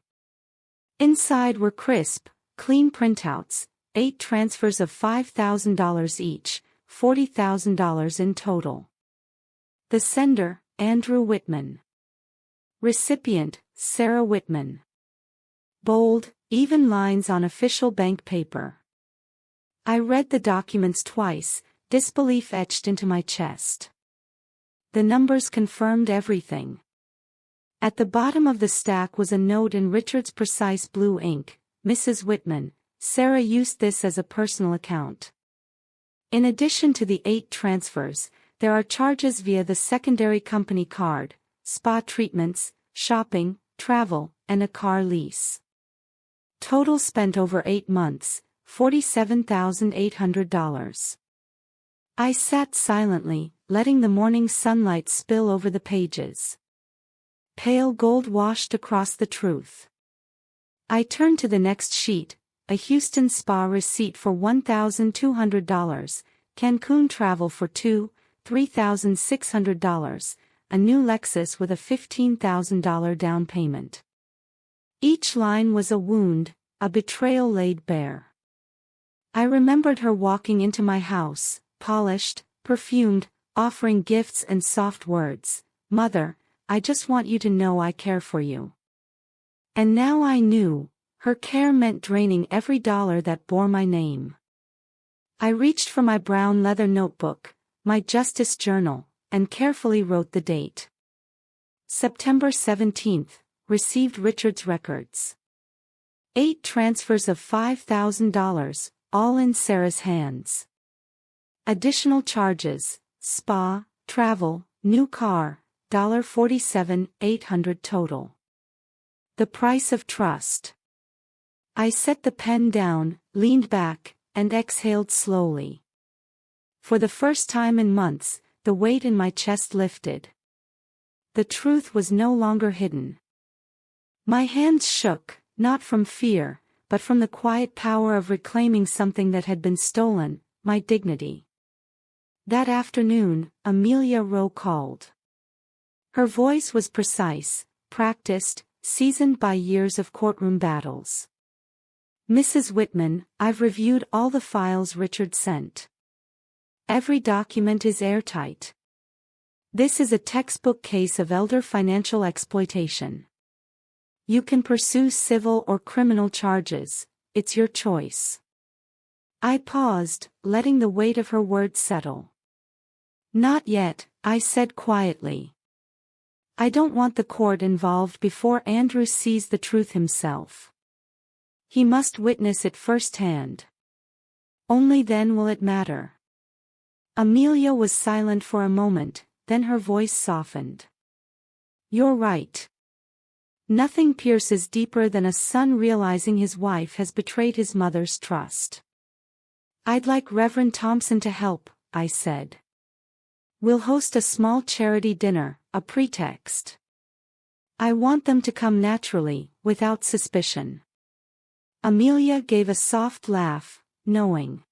Inside were crisp, clean printouts, 8 transfers of $5,000 each, $40,000 in total. The sender, Andrew Whitman. Recipient, Sarah Whitman. Bold, even lines on official bank paper. I read the documents twice, disbelief etched into my chest. The numbers confirmed everything. At the bottom of the stack was a note in Richard's precise blue ink, Mrs. Whitman, Sarah used this as a personal account. In addition to the 8 transfers, there are charges via the secondary company card, spa treatments, shopping, travel, and a car lease. Total spent over 8 months, $47,800. I sat silently, letting the morning sunlight spill over the pages. Pale gold washed across the truth. I turned to the next sheet, a Houston spa receipt for $1,200, Cancun travel for $3,600, a new Lexus with a $15,000 down payment. Each line was a wound, a betrayal laid bare. I remembered her walking into my house, polished, perfumed, offering gifts and soft words, "Mother, I just want you to know I care for you." And now I knew, her care meant draining every dollar that bore my name. I reached for my brown leather notebook, my justice journal, and carefully wrote the date. September 17th, received Richard's records. 8 transfers of $5,000, all in Sarah's hands. Additional charges, spa, travel, new car, $47,800 total. The price of trust. I set the pen down, leaned back, and exhaled slowly. For the first time in months, the weight in my chest lifted. The truth was no longer hidden. My hands shook, not from fear, but from the quiet power of reclaiming something that had been stolen, my dignity. That afternoon, Amelia Rowe called. Her voice was precise, practiced, seasoned by years of courtroom battles. "Mrs. Whitman, I've reviewed all the files Richard sent. Every document is airtight. This is a textbook case of elder financial exploitation. You can pursue civil or criminal charges, it's your choice." I paused, letting the weight of her words settle. "Not yet," I said quietly. "I don't want the court involved before Andrew sees the truth himself. He must witness it firsthand. Only then will it matter." Amelia was silent for a moment, then her voice softened. "You're right. Nothing pierces deeper than a son realizing his wife has betrayed his mother's trust." "I'd like Reverend Thompson to help," I said. "We'll host a small charity dinner, a pretext. I want them to come naturally, without suspicion. Amelia gave a soft laugh, knowing.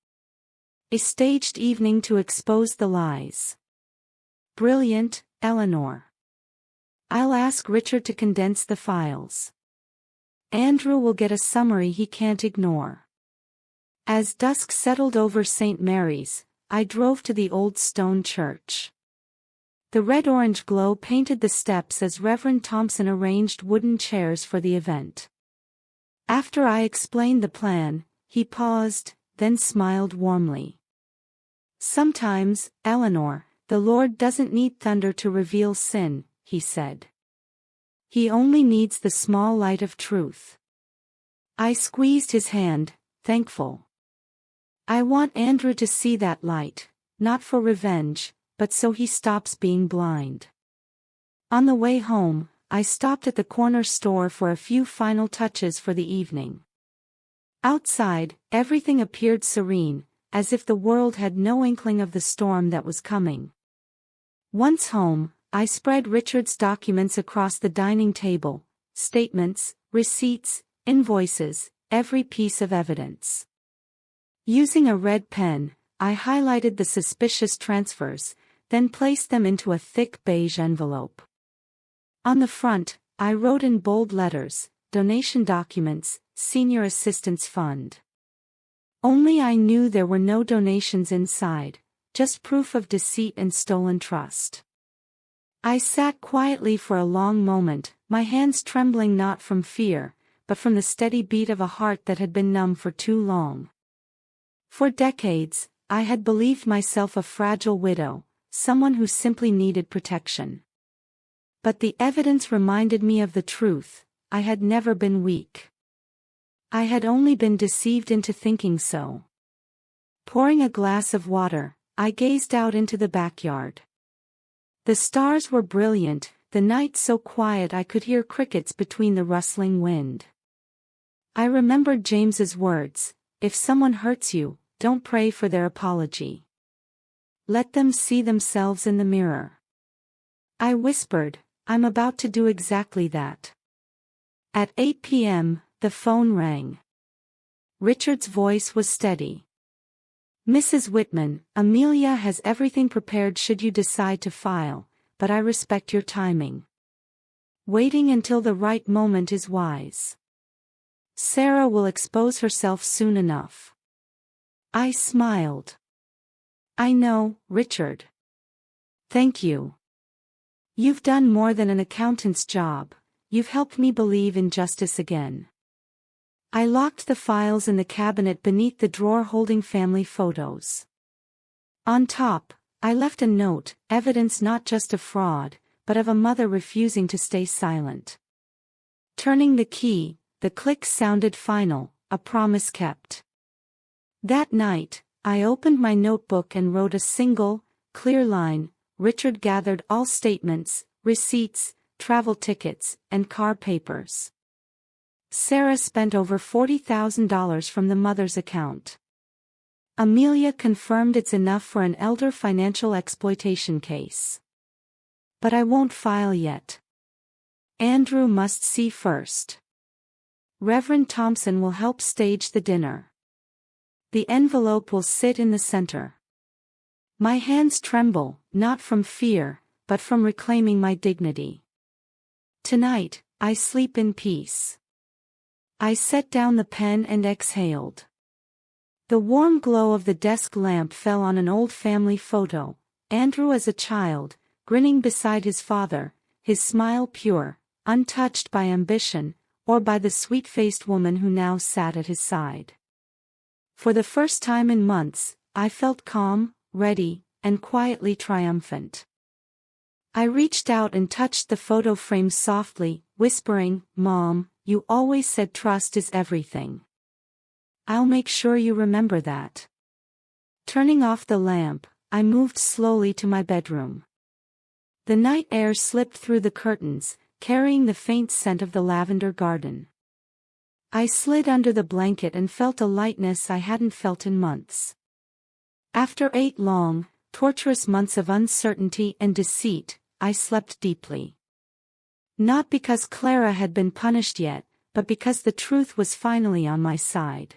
A staged evening to expose the lies. Brilliant, Eleanor. I'll ask Richard to condense the files. Andrew will get a summary he can't ignore. As dusk settled over St. Mary's, I drove to the old stone church. The red-orange glow painted the steps as Reverend Thompson arranged wooden chairs for the event. After I explained the plan, he paused, then smiled warmly. Sometimes, Eleanor, the Lord doesn't need thunder to reveal sin, he said. He only needs the small light of truth. I squeezed his hand, thankful. I want Andrew to see that light, not for revenge, but so he stops being blind. On the way home, I stopped at the corner store for a few final touches for the evening. Outside, everything appeared serene, as if the world had no inkling of the storm that was coming. Once home, I spread Richard's documents across the dining table, statements, receipts, invoices, every piece of evidence. Using a red pen, I highlighted the suspicious transfers, then placed them into a thick beige envelope. On the front, I wrote in bold letters, "Donation documents, Senior Assistance Fund." Only I knew there were no donations inside, just proof of deceit and stolen trust. I sat quietly for a long moment, my hands trembling not from fear, but from the steady beat of a heart that had been numb for too long. For decades, I had believed myself a fragile widow, someone who simply needed protection. But the evidence reminded me of the truth: I had never been weak. I had only been deceived into thinking so. Pouring a glass of water, I gazed out into the backyard. The stars were brilliant, the night so quiet I could hear crickets between the rustling wind. I remembered James's words, "If someone hurts you, don't pray for their apology. Let them see themselves in the mirror." I whispered, "I'm about to do exactly that." At 8 p.m., the phone rang. Richard's voice was steady. "Mrs. Whitman, Amelia has everything prepared should you decide to file, but I respect your timing. Waiting until the right moment is wise. Sarah will expose herself soon enough." I smiled. "I know, Richard. Thank you. You've done more than an accountant's job, you've helped me believe in justice again." I locked the files in the cabinet beneath the drawer holding family photos. On top, I left a note, evidence not just of fraud, but of a mother refusing to stay silent. Turning the key, the click sounded final, a promise kept. That night, I opened my notebook and wrote a single, clear line: Richard gathered all statements, receipts, travel tickets, and car papers. Sarah spent over $40,000 from the mother's account. Amelia confirmed it's enough for an elder financial exploitation case. But I won't file yet. Andrew must see first. Reverend Thompson will help stage the dinner. The envelope will sit in the center. My hands tremble, not from fear, but from reclaiming my dignity. Tonight, I sleep in peace. I set down the pen and exhaled. The warm glow of the desk lamp fell on an old family photo, Andrew as a child, grinning beside his father, his smile pure, untouched by ambition, or by the sweet-faced woman who now sat at his side. For the first time in months, I felt calm, ready, and quietly triumphant. I reached out and touched the photo frame softly, whispering, "Mom, you always said trust is everything. I'll make sure you remember that." Turning off the lamp, I moved slowly to my bedroom. The night air slipped through the curtains, carrying the faint scent of the lavender garden. I slid under the blanket and felt a lightness I hadn't felt in months. After 8 long, torturous months of uncertainty and deceit, I slept deeply. Not because Clara had been punished yet, but because the truth was finally on my side.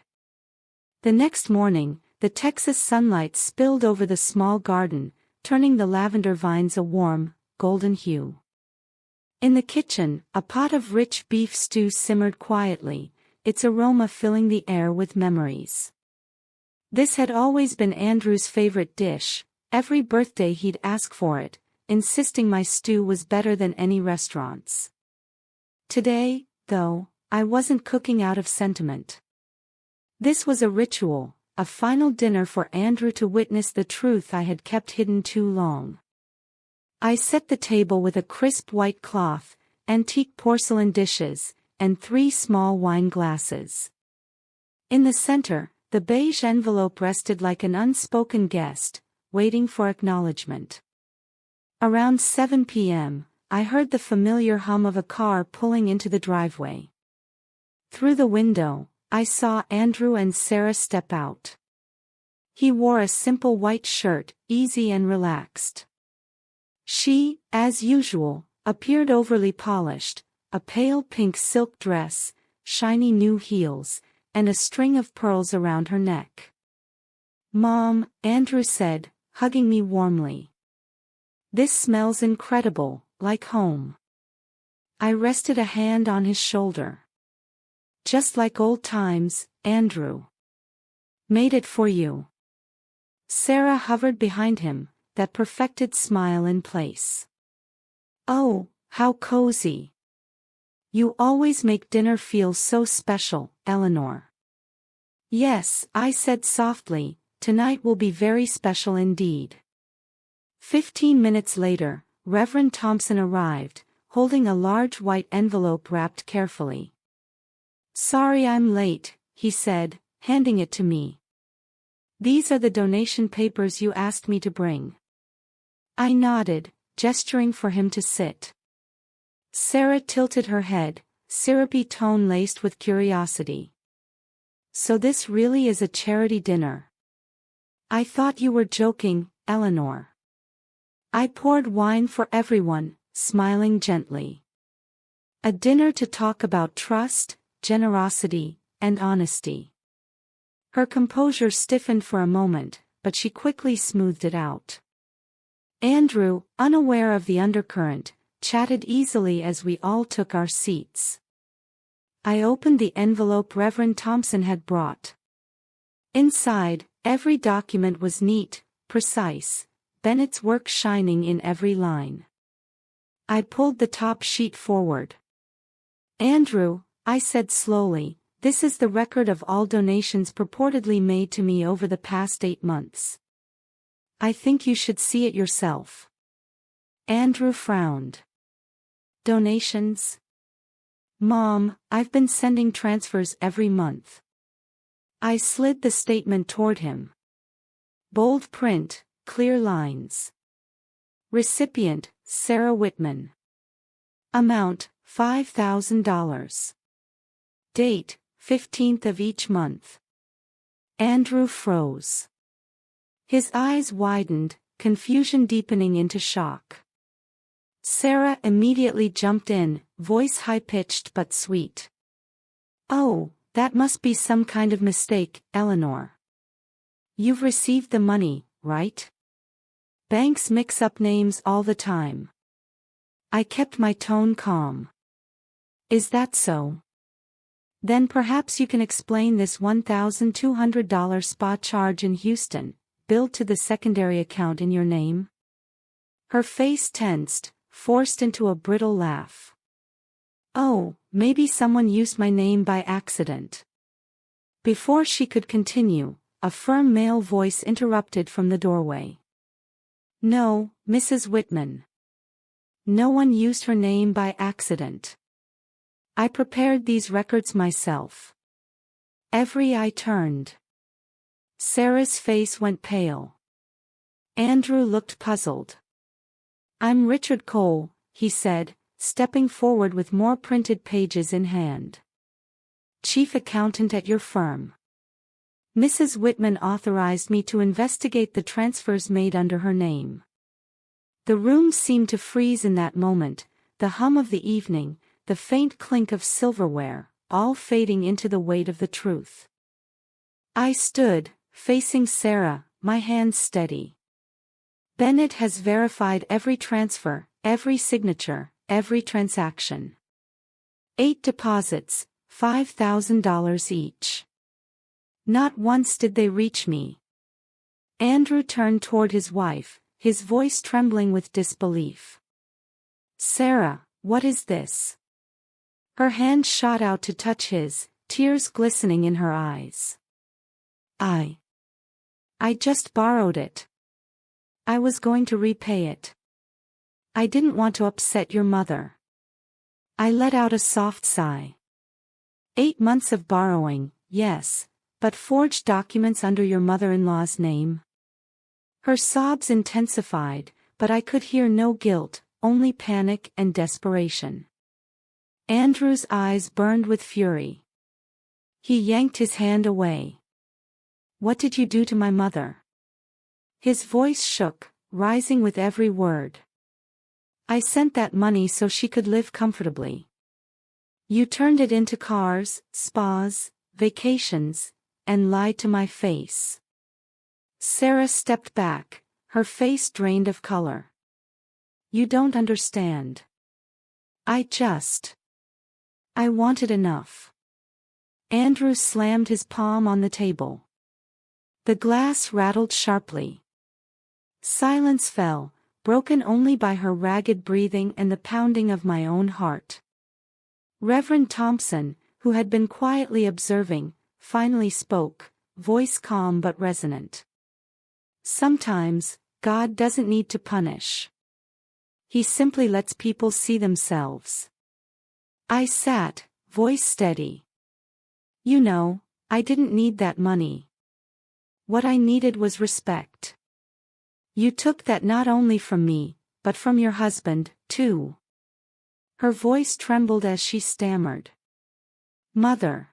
The next morning, the Texas sunlight spilled over the small garden, turning the lavender vines a warm, golden hue. In the kitchen, a pot of rich beef stew simmered quietly, its aroma filling the air with memories. This had always been Andrew's favorite dish. Every birthday he'd ask for it, insisting my stew was better than any restaurant's. Today, though, I wasn't cooking out of sentiment. This was a ritual, a final dinner for Andrew to witness the truth I had kept hidden too long. I set the table with a crisp white cloth, antique porcelain dishes, and 3 small wine glasses. In the center, the beige envelope rested like an unspoken guest, waiting for acknowledgement. Around 7 p.m., I heard the familiar hum of a car pulling into the driveway. Through the window, I saw Andrew and Sarah step out. He wore a simple white shirt, easy and relaxed. She, as usual, appeared overly polished, a pale pink silk dress, shiny new heels, and a string of pearls around her neck. "Mom," Andrew said, hugging me warmly. "This smells incredible, like home." I rested a hand on his shoulder. "Just like old times, Andrew. Made it for you." Sarah hovered behind him, that perfected smile in place. "Oh, how cozy. You always make dinner feel so special, Eleanor." "Yes," I said softly, "tonight will be very special indeed." 15 minutes later, Reverend Thompson arrived, holding a large white envelope wrapped carefully. "Sorry I'm late," he said, handing it to me. "These are the donation papers you asked me to bring." I nodded, gesturing for him to sit. Sarah tilted her head, syrupy tone laced with curiosity. "So this really is a charity dinner?" "I thought you were joking, Eleanor." I poured wine for everyone, smiling gently. "A dinner to talk about trust, generosity, and honesty." Her composure stiffened for a moment, but she quickly smoothed it out. Andrew, unaware of the undercurrent, chatted easily as we all took our seats. I opened the envelope Reverend Thompson had brought. Inside, every document was neat, precise, Bennett's work shining in every line. I pulled the top sheet forward. "Andrew," I said slowly, "this is the record of all donations purportedly made to me over the past 8 months. I think you should see it yourself." Andrew frowned. "Donations?" "Mom, I've been sending transfers every month." I slid the statement toward him. Bold print, clear lines. Recipient, Sarah Whitman. Amount, $5,000. Date, 15th of each month. Andrew froze. His eyes widened, confusion deepening into shock. Sarah immediately jumped in, voice high-pitched but sweet. "Oh, that must be some kind of mistake, Eleanor. You've received the money, right? Banks mix up names all the time." I kept my tone calm. "Is that so? Then perhaps you can explain this $1,200 spa charge in Houston, billed to the secondary account in your name?" Her face tensed, forced into a brittle laugh. "Oh, maybe someone used my name by accident." Before she could continue, a firm male voice interrupted from the doorway. "No, Mrs. Whitman. No one used her name by accident. I prepared these records myself." Every eye turned. Sarah's face went pale. Andrew looked puzzled. "I'm Richard Cole," he said, stepping forward with more printed pages in hand. "Chief accountant at your firm. Mrs. Whitman authorized me to investigate the transfers made under her name." The room seemed to freeze in that moment, the hum of the evening, the faint clink of silverware, all fading into the weight of the truth. I stood, facing Sarah, my hands steady. Bennett has verified every transfer, every signature, every transaction. 8 deposits, $5,000 each. Not once did they reach me. Andrew turned toward his wife, his voice trembling with disbelief. Sarah, what is this? Her hand shot out to touch his, tears glistening in her eyes. I just borrowed it. I was going to repay it. I didn't want to upset your mother. I let out a soft sigh. 8 months of borrowing, yes, but forged documents under your mother-in-law's name? Her sobs intensified, but I could hear no guilt, only panic and desperation. Andrew's eyes burned with fury. He yanked his hand away. What did you do to my mother? His voice shook, rising with every word. I sent that money so she could live comfortably. You turned it into cars, spas, vacations, and lied to my face. Sarah stepped back, her face drained of color. You don't understand. I wanted enough. Andrew slammed his palm on the table. The glass rattled sharply. Silence fell, broken only by her ragged breathing and the pounding of my own heart. Reverend Thompson, who had been quietly observing, finally spoke, voice calm but resonant. Sometimes, God doesn't need to punish. He simply lets people see themselves. I sat, voice steady. You know, I didn't need that money. What I needed was respect. You took that not only from me, but from your husband, too. Her voice trembled as she stammered. Mother.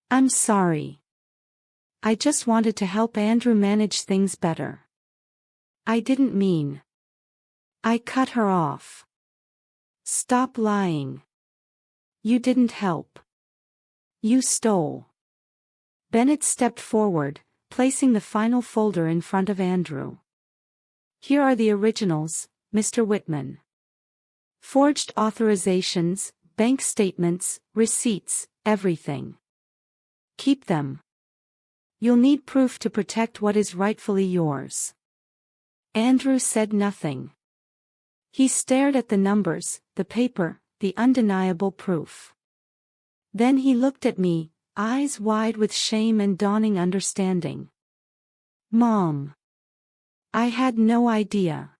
I'm sorry. I just wanted to help Andrew manage things better. I didn't mean. I cut her off. Stop lying. You didn't help. You stole. Bennett stepped forward, placing the final folder in front of Andrew. Here are the originals, Mr. Whitman. Forged authorizations, bank statements, receipts, everything. Keep them. You'll need proof to protect what is rightfully yours. Andrew said nothing. He stared at the numbers, the paper, the undeniable proof. Then he looked at me, eyes wide with shame and dawning understanding. Mom. I had no idea.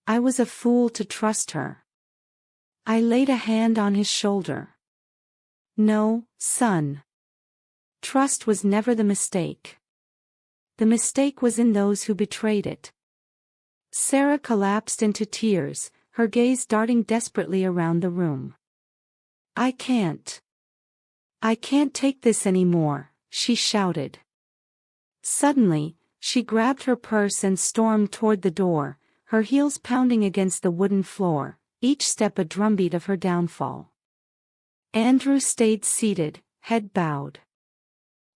I was a fool to trust her. I laid a hand on his shoulder. No, son. Trust was never the mistake. The mistake was in those who betrayed it. Sarah collapsed into tears, her gaze darting desperately around the room. I can't take this anymore, she shouted. Suddenly, she grabbed her purse and stormed toward the door, her heels pounding against the wooden floor, each step a drumbeat of her downfall. Andrew stayed seated, head bowed.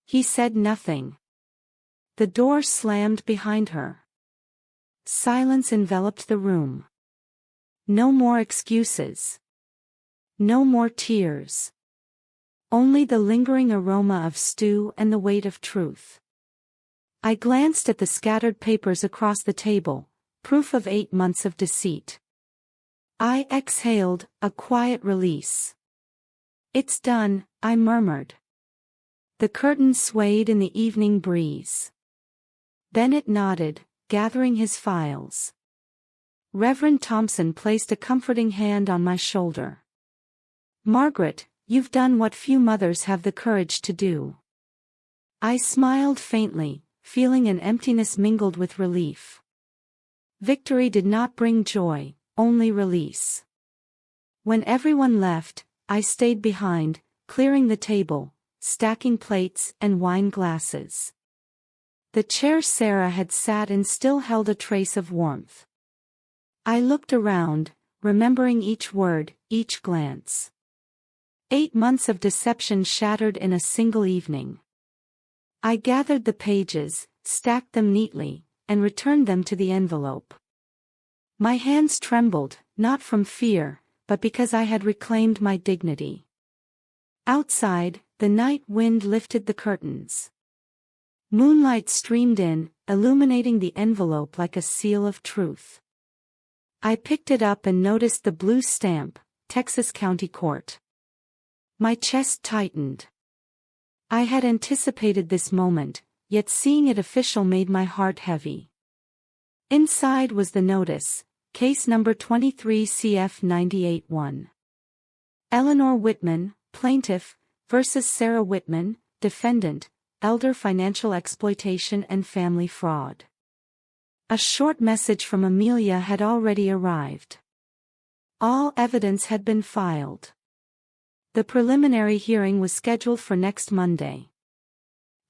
He said nothing. The door slammed behind her. Silence enveloped the room. No more excuses. No more tears. Only the lingering aroma of stew and the weight of truth. I glanced at the scattered papers across the table, proof of 8 months of deceit. I exhaled, a quiet release. It's done, I murmured. The curtain swayed in the evening breeze. Bennett nodded, gathering his files. Reverend Thompson placed a comforting hand on my shoulder. Margaret, you've done what few mothers have the courage to do. I smiled faintly, feeling an emptiness mingled with relief. Victory did not bring joy, only release. When everyone left, I stayed behind, clearing the table, stacking plates and wine glasses. The chair Sarah had sat in still held a trace of warmth. I looked around, remembering each word, each glance. 8 months of deception shattered in a single evening. I gathered the pages, stacked them neatly, and returned them to the envelope. My hands trembled, not from fear, but because I had reclaimed my dignity. Outside, the night wind lifted the curtains. Moonlight streamed in, illuminating the envelope like a seal of truth. I picked it up and noticed the blue stamp, Texas County Court. My chest tightened. I had anticipated this moment, yet seeing it official made my heart heavy. Inside was the notice, case number 23 CF 98-1. Eleanor Whitman, plaintiff, versus Sarah Whitman, defendant, elder financial exploitation and family fraud. A short message from Amelia had already arrived. All evidence had been filed. The preliminary hearing was scheduled for next Monday.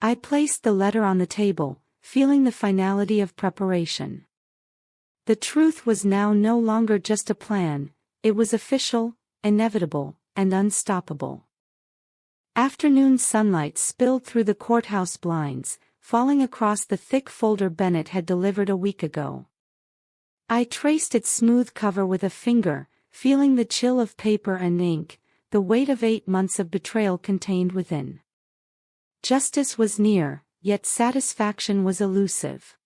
I placed the letter on the table, feeling the finality of preparation. The truth was now no longer just a plan, it was official, inevitable, and unstoppable. Afternoon sunlight spilled through the courthouse blinds, falling across the thick folder Bennett had delivered a week ago. I traced its smooth cover with a finger, feeling the chill of paper and ink, the weight of 8 months of betrayal contained within. Justice was near, yet satisfaction was elusive.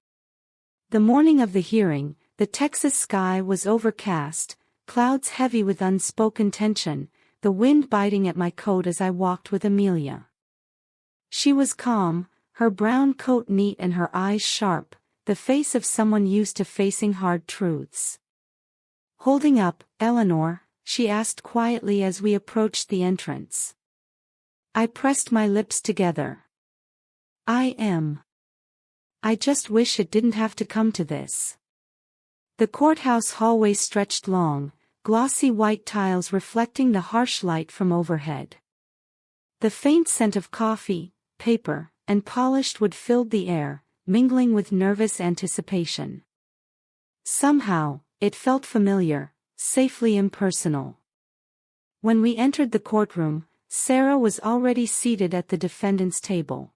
The morning of the hearing, the Texas sky was overcast, clouds heavy with unspoken tension, the wind biting at my coat as I walked with Amelia. She was calm, her brown coat neat and her eyes sharp, the face of someone used to facing hard truths. "Holding up, Eleanor?" she asked quietly as we approached the entrance. I pressed my lips together. "I am. I just wish it didn't have to come to this." The courthouse hallway stretched long, glossy white tiles reflecting the harsh light from overhead. The faint scent of coffee, paper, and polished wood filled the air, mingling with nervous anticipation. Somehow, it felt familiar, safely impersonal. When we entered the courtroom, Sarah was already seated at the defendant's table.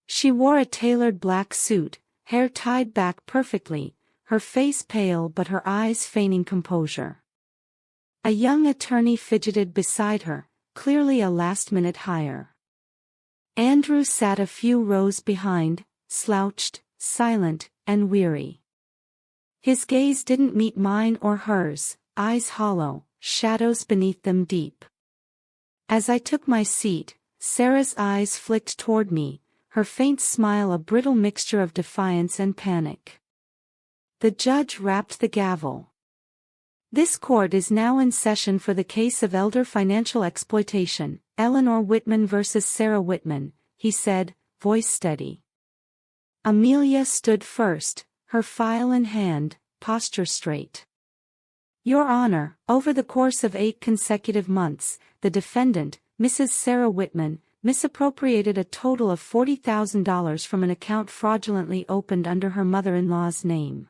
She wore a tailored black suit, hair tied back perfectly, her face pale but her eyes feigning composure. A young attorney fidgeted beside her, clearly a last-minute hire. Andrew sat a few rows behind, slouched, silent, and weary. His gaze didn't meet mine or hers, eyes hollow, shadows beneath them deep. As I took my seat, Sarah's eyes flicked toward me, her faint smile a brittle mixture of defiance and panic. The judge rapped the gavel. "This court is now in session for the case of elder financial exploitation, Eleanor Whitman versus Sarah Whitman," he said, voice steady. Amelia stood first, her file in hand, posture straight. "Your Honor, over the course of 8 consecutive months, the defendant, Mrs. Sarah Whitman, misappropriated a total of $40,000 from an account fraudulently opened under her mother-in-law's name.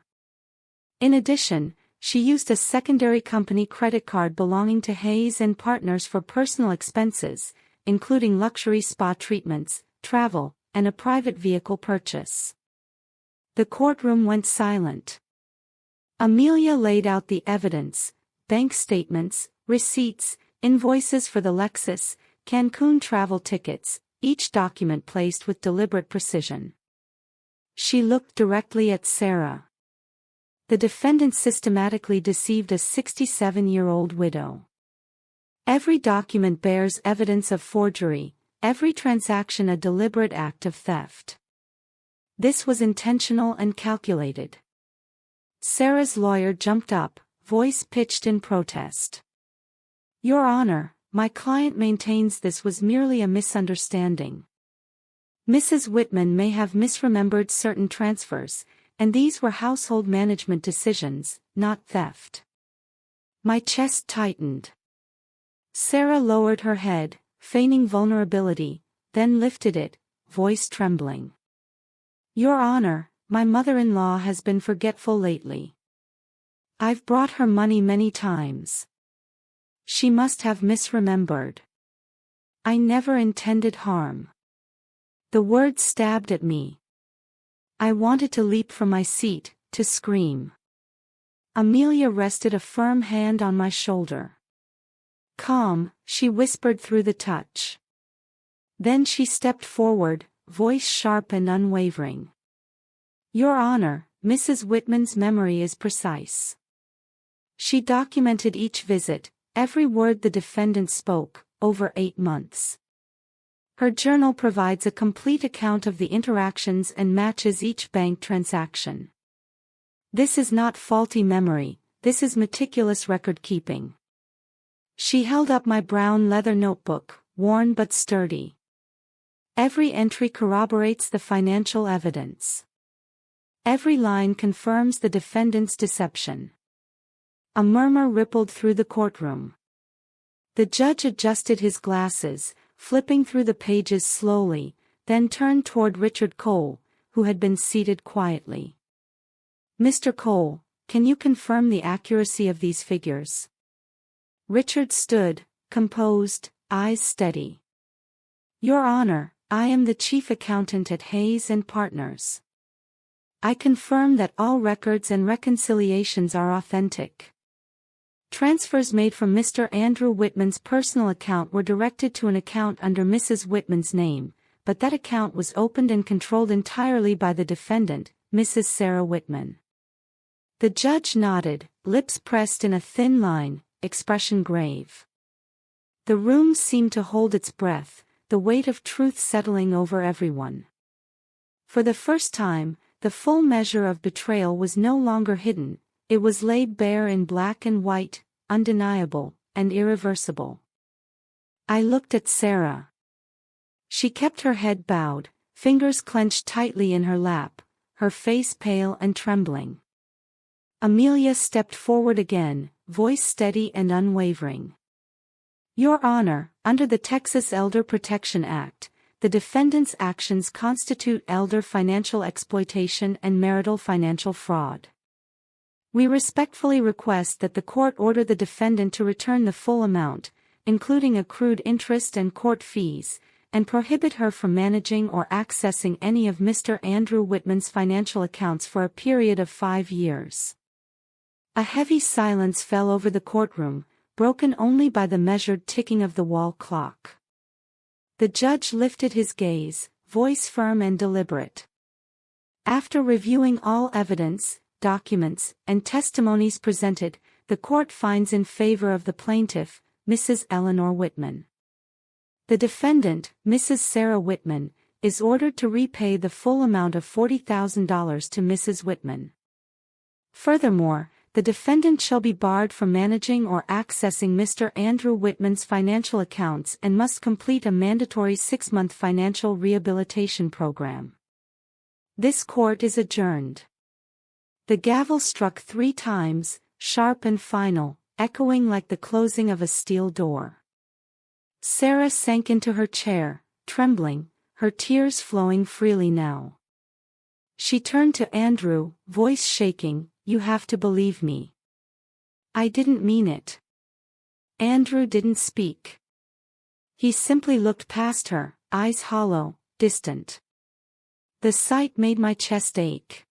In addition, she used a secondary company credit card belonging to Hayes and Partners for personal expenses, including luxury spa treatments, travel, and a private vehicle purchase." The courtroom went silent. Amelia laid out the evidence, bank statements, receipts, invoices for the Lexus, Cancun travel tickets, each document placed with deliberate precision. She looked directly at Sarah. The defendant systematically deceived a 67-year-old widow. Every document bears evidence of forgery, every transaction a deliberate act of theft. This was intentional and calculated. Sarah's lawyer jumped up, voice pitched in protest. "Your Honor, my client maintains this was merely a misunderstanding. Mrs. Whitman may have misremembered certain transfers, and these were household management decisions, not theft." My chest tightened. Sarah lowered her head, feigning vulnerability, then lifted it, voice trembling. "Your Honor, my mother-in-law has been forgetful lately. I've brought her money many times. She must have misremembered. I never intended harm. The words stabbed at me. I wanted to leap from my seat, to scream. Amelia rested a firm hand on my shoulder. Calm, she whispered through the touch. Then she stepped forward, voice sharp and unwavering. Your Honor, Mrs. Whitman's memory is precise. She documented each visit, every word the defendant spoke, over 8 months. Her journal provides a complete account of the interactions and matches each bank transaction. This is not faulty memory, this is meticulous record-keeping. She held up my brown leather notebook, worn but sturdy. Every entry corroborates the financial evidence. Every line confirms the defendant's deception. A murmur rippled through the courtroom. The judge adjusted his glasses, flipping through the pages slowly, then turned toward Richard Cole, who had been seated quietly. Mr. Cole, can you confirm the accuracy of these figures? Richard stood, composed, eyes steady. Your Honor, I am the chief accountant at Hayes & Partners. I confirm that all records and reconciliations are authentic. Transfers made from Mr. Andrew Whitman's personal account were directed to an account under Mrs. Whitman's name, but that account was opened and controlled entirely by the defendant, Mrs. Sarah Whitman. The judge nodded, lips pressed in a thin line, expression grave. The room seemed to hold its breath, the weight of truth settling over everyone. For the first time, the full measure of betrayal was no longer hidden, it was laid bare in black and white, undeniable, and irreversible. I looked at Sarah. She kept her head bowed, fingers clenched tightly in her lap, her face pale and trembling. Amelia stepped forward again, voice steady and unwavering. Your Honor, under the Texas Elder Protection Act, the defendant's actions constitute elder financial exploitation and marital financial fraud. We respectfully request that the court order the defendant to return the full amount, including accrued interest and court fees, and prohibit her from managing or accessing any of Mr. Andrew Whitman's financial accounts for a period of 5 years. A heavy silence fell over the courtroom, broken only by the measured ticking of the wall clock. The judge lifted his gaze, voice firm and deliberate. After reviewing all evidence, documents, and testimonies presented, the court finds in favor of the plaintiff, Mrs. Eleanor Whitman. The defendant, Mrs. Sarah Whitman, is ordered to repay the full amount of $40,000 to Mrs. Whitman. Furthermore, the defendant shall be barred from managing or accessing Mr. Andrew Whitman's financial accounts and must complete a mandatory 6-month financial rehabilitation program. This court is adjourned. The gavel struck 3 times, sharp and final, echoing like the closing of a steel door. Sarah sank into her chair, trembling, her tears flowing freely now. She turned to Andrew, voice shaking, "You have to believe me. I didn't mean it." Andrew didn't speak. He simply looked past her, eyes hollow, distant. The sight made my chest ache.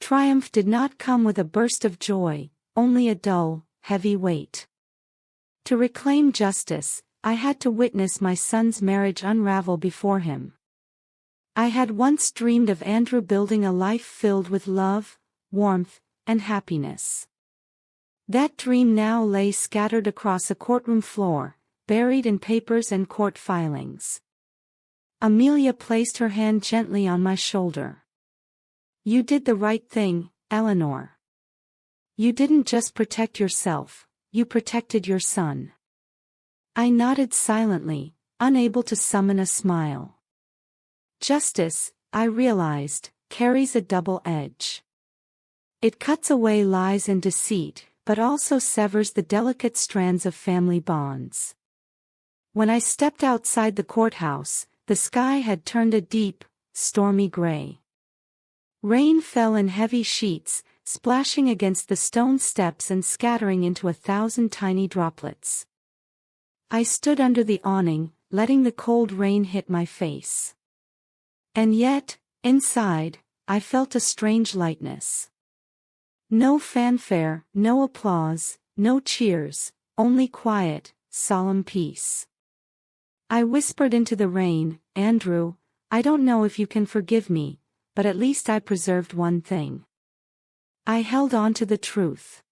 Triumph did not come with a burst of joy, only a dull, heavy weight. To reclaim justice, I had to witness my son's marriage unravel before him. I had once dreamed of Andrew building a life filled with love, warmth, and happiness. That dream now lay scattered across a courtroom floor, buried in papers and court filings. Amelia placed her hand gently on my shoulder. You did the right thing, Eleanor. You didn't just protect yourself, you protected your son. I nodded silently, unable to summon a smile. Justice, I realized, carries a double edge. It cuts away lies and deceit, but also severs the delicate strands of family bonds. When I stepped outside the courthouse, the sky had turned a deep, stormy gray. Rain fell in heavy sheets, splashing against the stone steps and scattering into 1,000 tiny droplets. I stood under the awning, letting the cold rain hit my face. And yet, inside, I felt a strange lightness. No fanfare, no applause, no cheers, only quiet, solemn peace. I whispered into the rain, "Andrew, I don't know if you can forgive me, but at least I preserved one thing." I held on to the truth.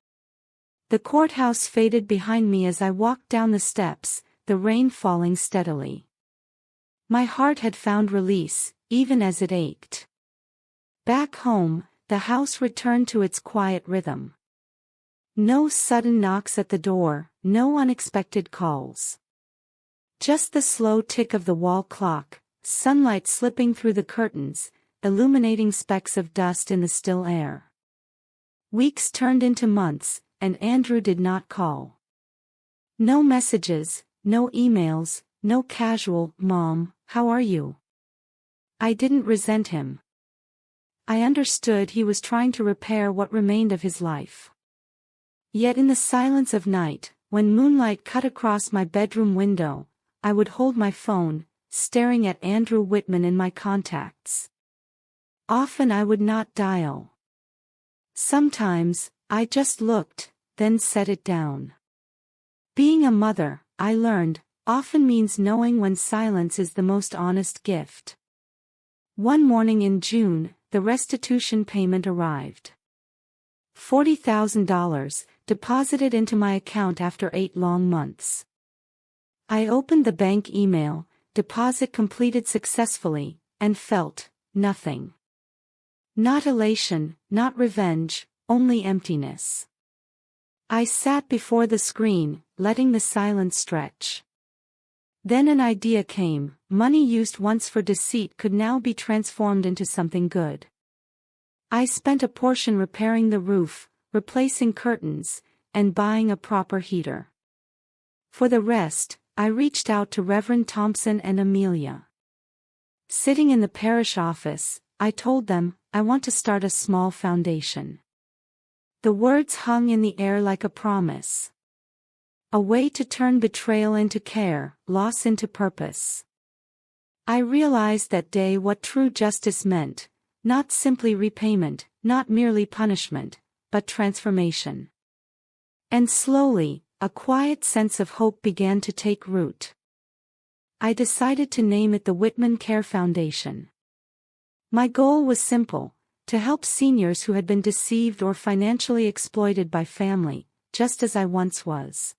The courthouse faded behind me as I walked down the steps, the rain falling steadily. My heart had found release, even as it ached. Back home, the house returned to its quiet rhythm. No sudden knocks at the door, no unexpected calls. Just the slow tick of the wall clock, sunlight slipping through the curtains, illuminating specks of dust in the still air. Weeks turned into months, and Andrew did not call. No messages, no emails, no casual, "Mom, how are you?" I didn't resent him. I understood he was trying to repair what remained of his life. Yet in the silence of night, when moonlight cut across my bedroom window, I would hold my phone, staring at Andrew Whitman in my contacts. Often I would not dial. Sometimes, I just looked, then set it down. Being a mother, I learned, often means knowing when silence is the most honest gift. One morning in June, the restitution payment arrived. $40,000, deposited into my account after 8 long months. I opened the bank email, "Deposit completed successfully," and felt nothing. Not elation, not revenge, only emptiness. I sat before the screen, letting the silence stretch. Then an idea came: money used once for deceit could now be transformed into something good. I spent a portion repairing the roof, replacing curtains, and buying a proper heater. For the rest, I reached out to Reverend Thompson and Amelia. Sitting in the parish office, I told them, "I want to start a small foundation." The words hung in the air like a promise. A way to turn betrayal into care, loss into purpose. I realized that day what true justice meant: not simply repayment, not merely punishment, but transformation. And slowly, a quiet sense of hope began to take root. I decided to name it the Whitman Care Foundation. My goal was simple: to help seniors who had been deceived or financially exploited by family, just as I once was.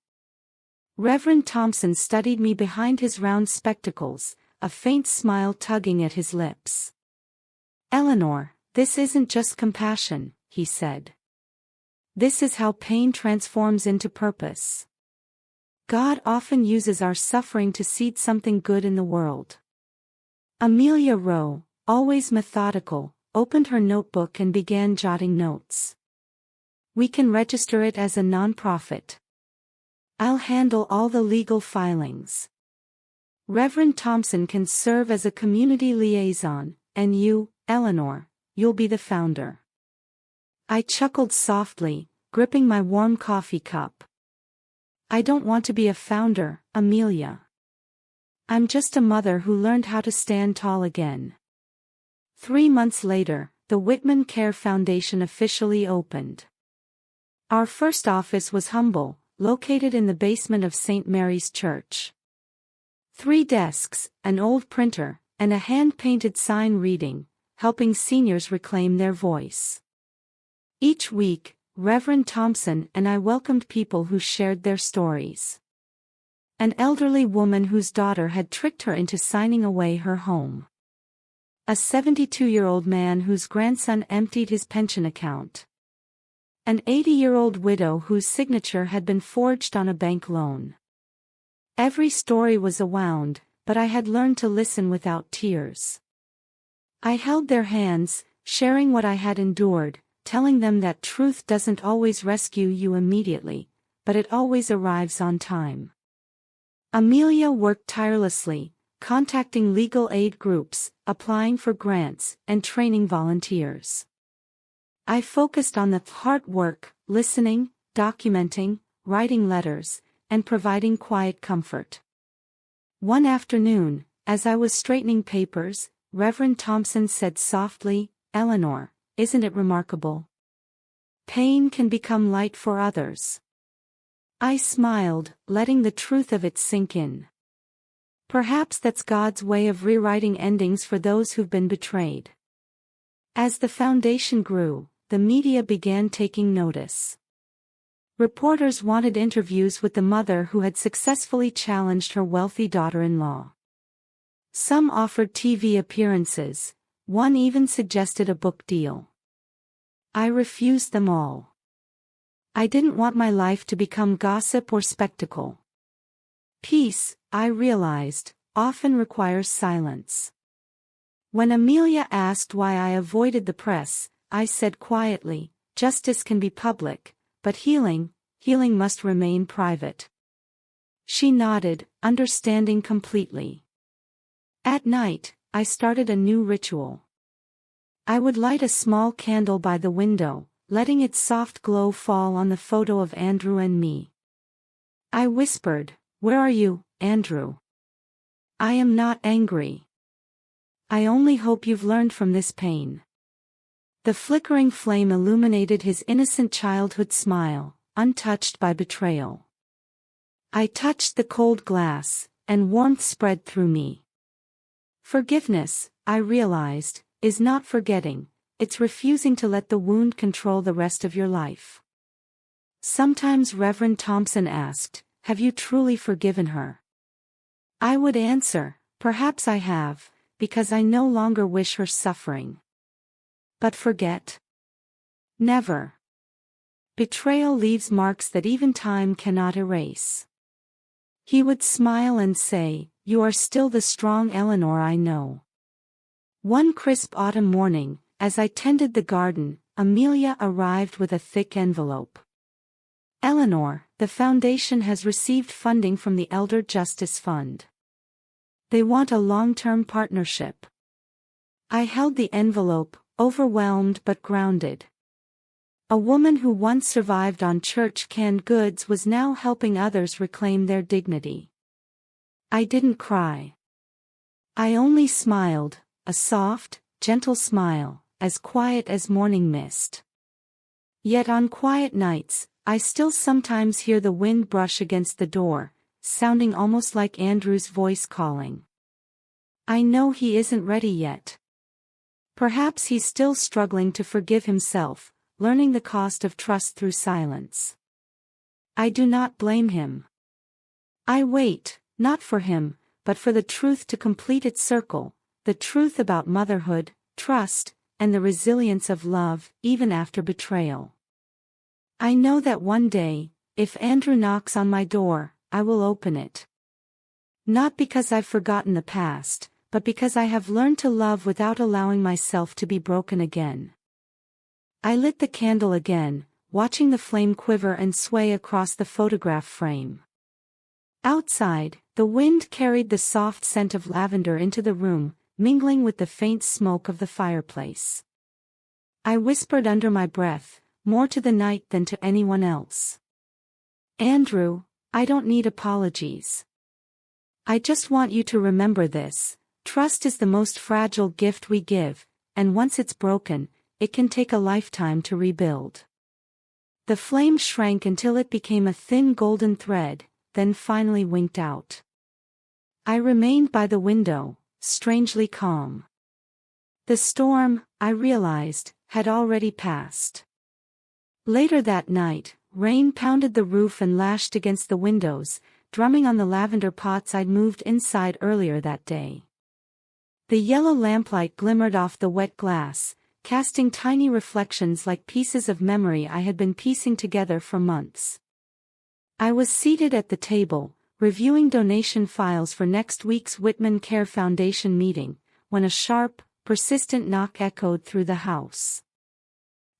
Reverend Thompson studied me behind his round spectacles, a faint smile tugging at his lips. "Eleanor, this isn't just compassion," he said. "This is how pain transforms into purpose. God often uses our suffering to seed something good in the world." Amelia Rowe, always methodical, opened her notebook and began jotting notes. "We can register it as a nonprofit. I'll handle all the legal filings. Reverend Thompson can serve as a community liaison, and you, Eleanor, you'll be the founder." I chuckled softly, gripping my warm coffee cup. "I don't want to be a founder, Amelia. I'm just a mother who learned how to stand tall again." 3 months later, the Whitman Care Foundation officially opened. Our first office was humble, located in the basement of St. Mary's Church. 3 desks, an old printer, and a hand-painted sign reading, "Helping Seniors Reclaim Their Voice." Each week, Reverend Thompson and I welcomed people who shared their stories. An elderly woman whose daughter had tricked her into signing away her home. A 72-year-old man whose grandson emptied his pension account. An 80-year-old widow whose signature had been forged on a bank loan. Every story was a wound, but I had learned to listen without tears. I held their hands, sharing what I had endured, telling them that truth doesn't always rescue you immediately, but it always arrives on time. Amelia worked tirelessly, contacting legal aid groups, applying for grants, and training volunteers. I focused on the hard work, listening, documenting, writing letters, and providing quiet comfort. One afternoon, as I was straightening papers, Reverend Thompson said softly, "Eleanor, isn't it remarkable? Pain can become light for others." I smiled, letting the truth of it sink in. Perhaps that's God's way of rewriting endings for those who've been betrayed. As the foundation grew, the media began taking notice. Reporters wanted interviews with the mother who had successfully challenged her wealthy daughter-in-law. Some offered TV appearances, one even suggested a book deal. I refused them all. I didn't want my life to become gossip or spectacle. Peace, I realized, often requires silence. When Amelia asked why I avoided the press, I said quietly, "Justice can be public, but healing must remain private." She nodded, understanding completely. At night, I started a new ritual. I would light a small candle by the window, letting its soft glow fall on the photo of Andrew and me. I whispered, "Where are you, Andrew? I am not angry. I only hope you've learned from this pain." The flickering flame illuminated his innocent childhood smile, untouched by betrayal. I touched the cold glass, and warmth spread through me. Forgiveness, I realized, is not forgetting, it's refusing to let the wound control the rest of your life. Sometimes Reverend Thompson asked, "Have you truly forgiven her?" I would answer, "Perhaps I have, because I no longer wish her suffering." But forget? Never. Betrayal leaves marks that even time cannot erase. He would smile and say, "You are still the strong Eleanor I know." One crisp autumn morning, as I tended the garden, Amelia arrived with a thick envelope. "Eleanor, the foundation has received funding from the Elder Justice Fund. They want a long-term partnership." I held the envelope, overwhelmed but grounded. A woman who once survived on church canned goods was now helping others reclaim their dignity. I didn't cry. I only smiled, a soft, gentle smile, as quiet as morning mist. Yet on quiet nights, I still sometimes hear the wind brush against the door, sounding almost like Andrew's voice calling. I know he isn't ready yet. Perhaps he's still struggling to forgive himself, learning the cost of trust through silence. I do not blame him. I wait, not for him, but for the truth to complete its circle, the truth about motherhood, trust, and the resilience of love, even after betrayal. I know that one day, if Andrew knocks on my door, I will open it. Not because I've forgotten the past, but because I have learned to love without allowing myself to be broken again. I lit the candle again, watching the flame quiver and sway across the photograph frame. Outside, the wind carried the soft scent of lavender into the room, mingling with the faint smoke of the fireplace. I whispered under my breath, more to the night than to anyone else. "Andrew, I don't need apologies. I just want you to remember this: trust is the most fragile gift we give, and once it's broken, it can take a lifetime to rebuild." The flame shrank until it became a thin golden thread, then finally winked out. I remained by the window, strangely calm. The storm, I realized, had already passed. Later that night, rain pounded the roof and lashed against the windows, drumming on the lavender pots I'd moved inside earlier that day. The yellow lamplight glimmered off the wet glass, casting tiny reflections like pieces of memory I had been piecing together for months. I was seated at the table, reviewing donation files for next week's Whitman Care Foundation meeting, when a sharp, persistent knock echoed through the house.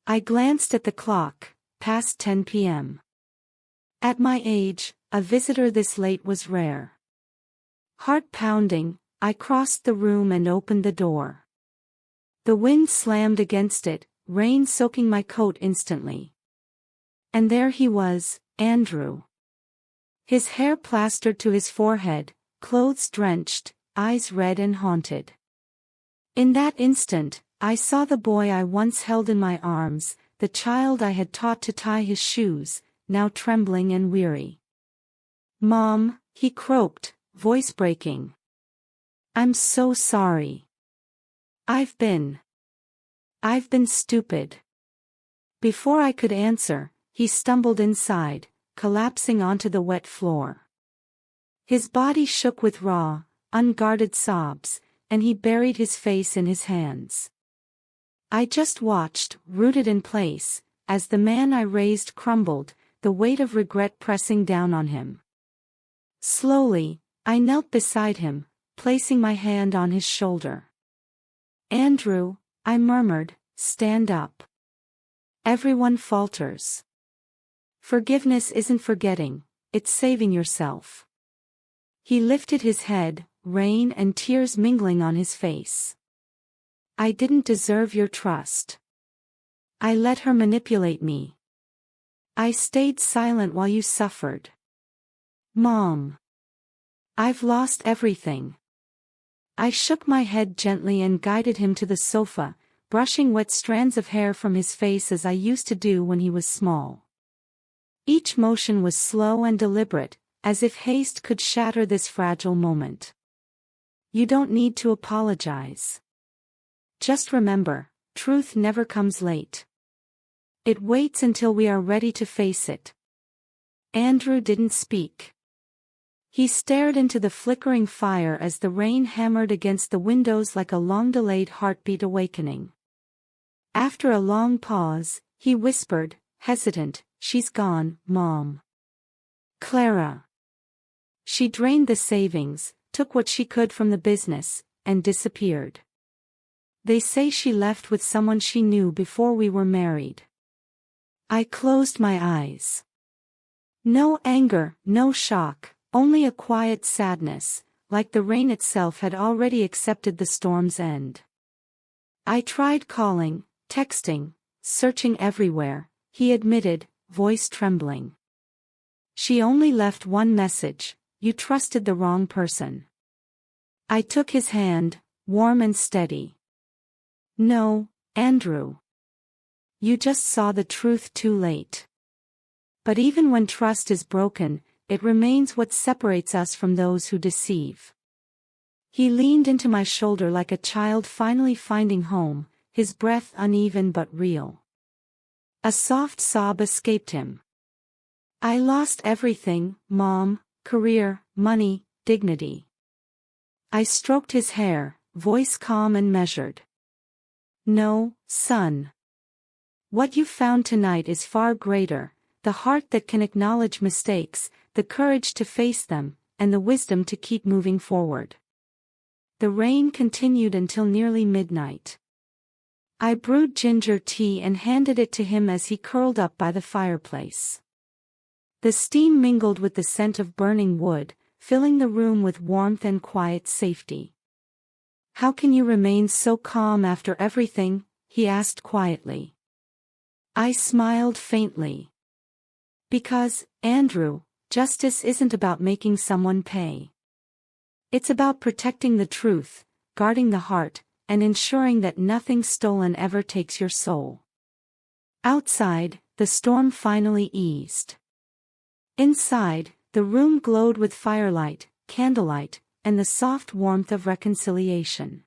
I glanced at the clock, past 10 p.m. At my age, a visitor this late was rare. Heart pounding, I crossed the room and opened the door. The wind slammed against it, rain soaking my coat instantly. And there he was, Andrew. His hair plastered to his forehead, clothes drenched, eyes red and haunted. In that instant, I saw the boy I once held in my arms, the child I had taught to tie his shoes, now trembling and weary. "Mom," he croaked, voice breaking. "I'm so sorry. I've been stupid." Before I could answer, he stumbled inside, collapsing onto the wet floor. His body shook with raw, unguarded sobs, and he buried his face in his hands. I just watched, rooted in place, as the man I raised crumbled, the weight of regret pressing down on him. Slowly, I knelt beside him, placing my hand on his shoulder. "Andrew," I murmured, "stand up. Everyone falters. Forgiveness isn't forgetting, it's saving yourself." He lifted his head, rain and tears mingling on his face. "I didn't deserve your trust. I let her manipulate me. I stayed silent while you suffered. Mom. I've lost everything." I shook my head gently and guided him to the sofa, brushing wet strands of hair from his face as I used to do when he was small. Each motion was slow and deliberate, as if haste could shatter this fragile moment. "You don't need to apologize. Just remember, truth never comes late. It waits until we are ready to face it." Andrew didn't speak. He stared into the flickering fire as the rain hammered against the windows like a long-delayed heartbeat awakening. After a long pause, he whispered, hesitant, "She's gone, Mom. Clara. She drained the savings, took what she could from the business, and disappeared. They say she left with someone she knew before we were married." I closed my eyes. No anger, no shock, only a quiet sadness, like the rain itself had already accepted the storm's end. I tried calling, texting, searching everywhere, he admitted, voice trembling. "She only left one message: you trusted the wrong person." I took his hand, warm and steady. "No, Andrew. You just saw the truth too late. But even when trust is broken, it remains what separates us from those who deceive." He leaned into my shoulder like a child finally finding home, his breath uneven but real. A soft sob escaped him. "I lost everything, Mom, career, money, dignity." I stroked his hair, voice calm and measured. "No, son. What you found tonight is far greater, the heart that can acknowledge mistakes, the courage to face them, and the wisdom to keep moving forward." The rain continued until nearly midnight. I brewed ginger tea and handed it to him as he curled up by the fireplace. The steam mingled with the scent of burning wood, filling the room with warmth and quiet safety. "How can you remain so calm after everything?" he asked quietly. I smiled faintly. "Because, Andrew, justice isn't about making someone pay. It's about protecting the truth, guarding the heart, and ensuring that nothing stolen ever takes your soul." Outside, the storm finally eased. Inside, the room glowed with firelight, candlelight, and the soft warmth of reconciliation.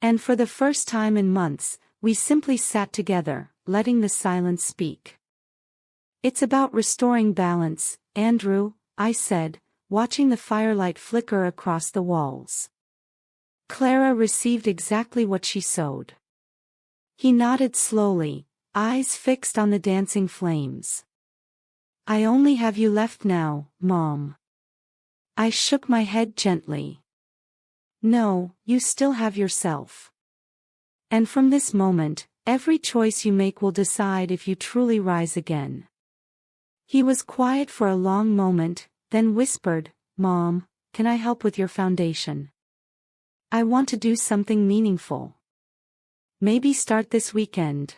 And for the first time in months, we simply sat together, letting the silence speak. "It's about restoring balance, Andrew," I said, watching the firelight flicker across the walls. "Clara received exactly what she sowed." He nodded slowly, eyes fixed on the dancing flames. "I only have you left now, Mom." I shook my head gently. "No, you still have yourself. And from this moment, every choice you make will decide if you truly rise again." He was quiet for a long moment, then whispered, "Mom, can I help with your foundation? I want to do something meaningful." Maybe start this weekend.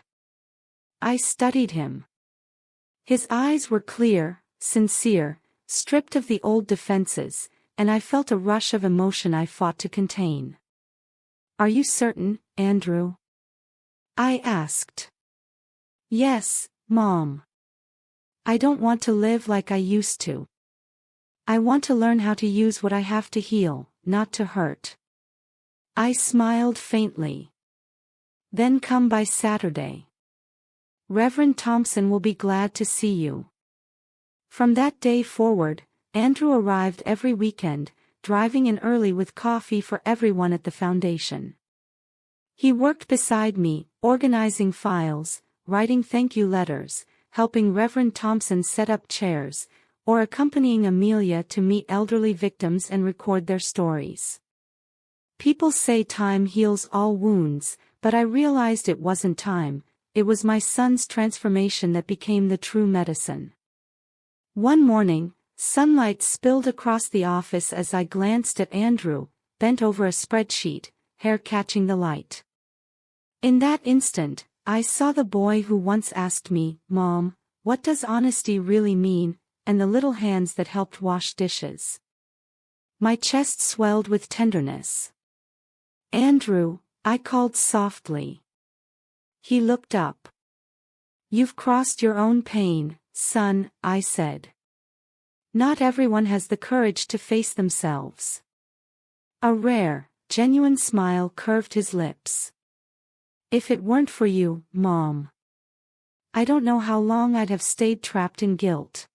I studied him. His eyes were clear, sincere, stripped of the old defenses, and I felt a rush of emotion I fought to contain. Are you certain, Andrew? I asked. Yes, Mom. I don't want to live like I used to. I want to learn how to use what I have to heal, not to hurt. I smiled faintly. Then come by Saturday. Reverend Thompson will be glad to see you. From that day forward, Andrew arrived every weekend, driving in early with coffee for everyone at the foundation. He worked beside me, organizing files, writing thank you letters, helping Reverend Thompson set up chairs, or accompanying Amelia to meet elderly victims and record their stories. People say time heals all wounds, but I realized it wasn't time. It was my son's transformation that became the true medicine. One morning, sunlight spilled across the office as I glanced at Andrew, bent over a spreadsheet, hair catching the light. In that instant, I saw the boy who once asked me, Mom, what does honesty really mean, and the little hands that helped wash dishes. My chest swelled with tenderness. Andrew, I called softly. He looked up. You've crossed your own pain, son, I said. Not everyone has the courage to face themselves. A rare, genuine smile curved his lips. If it weren't for you, Mom, I don't know how long I'd have stayed trapped in guilt.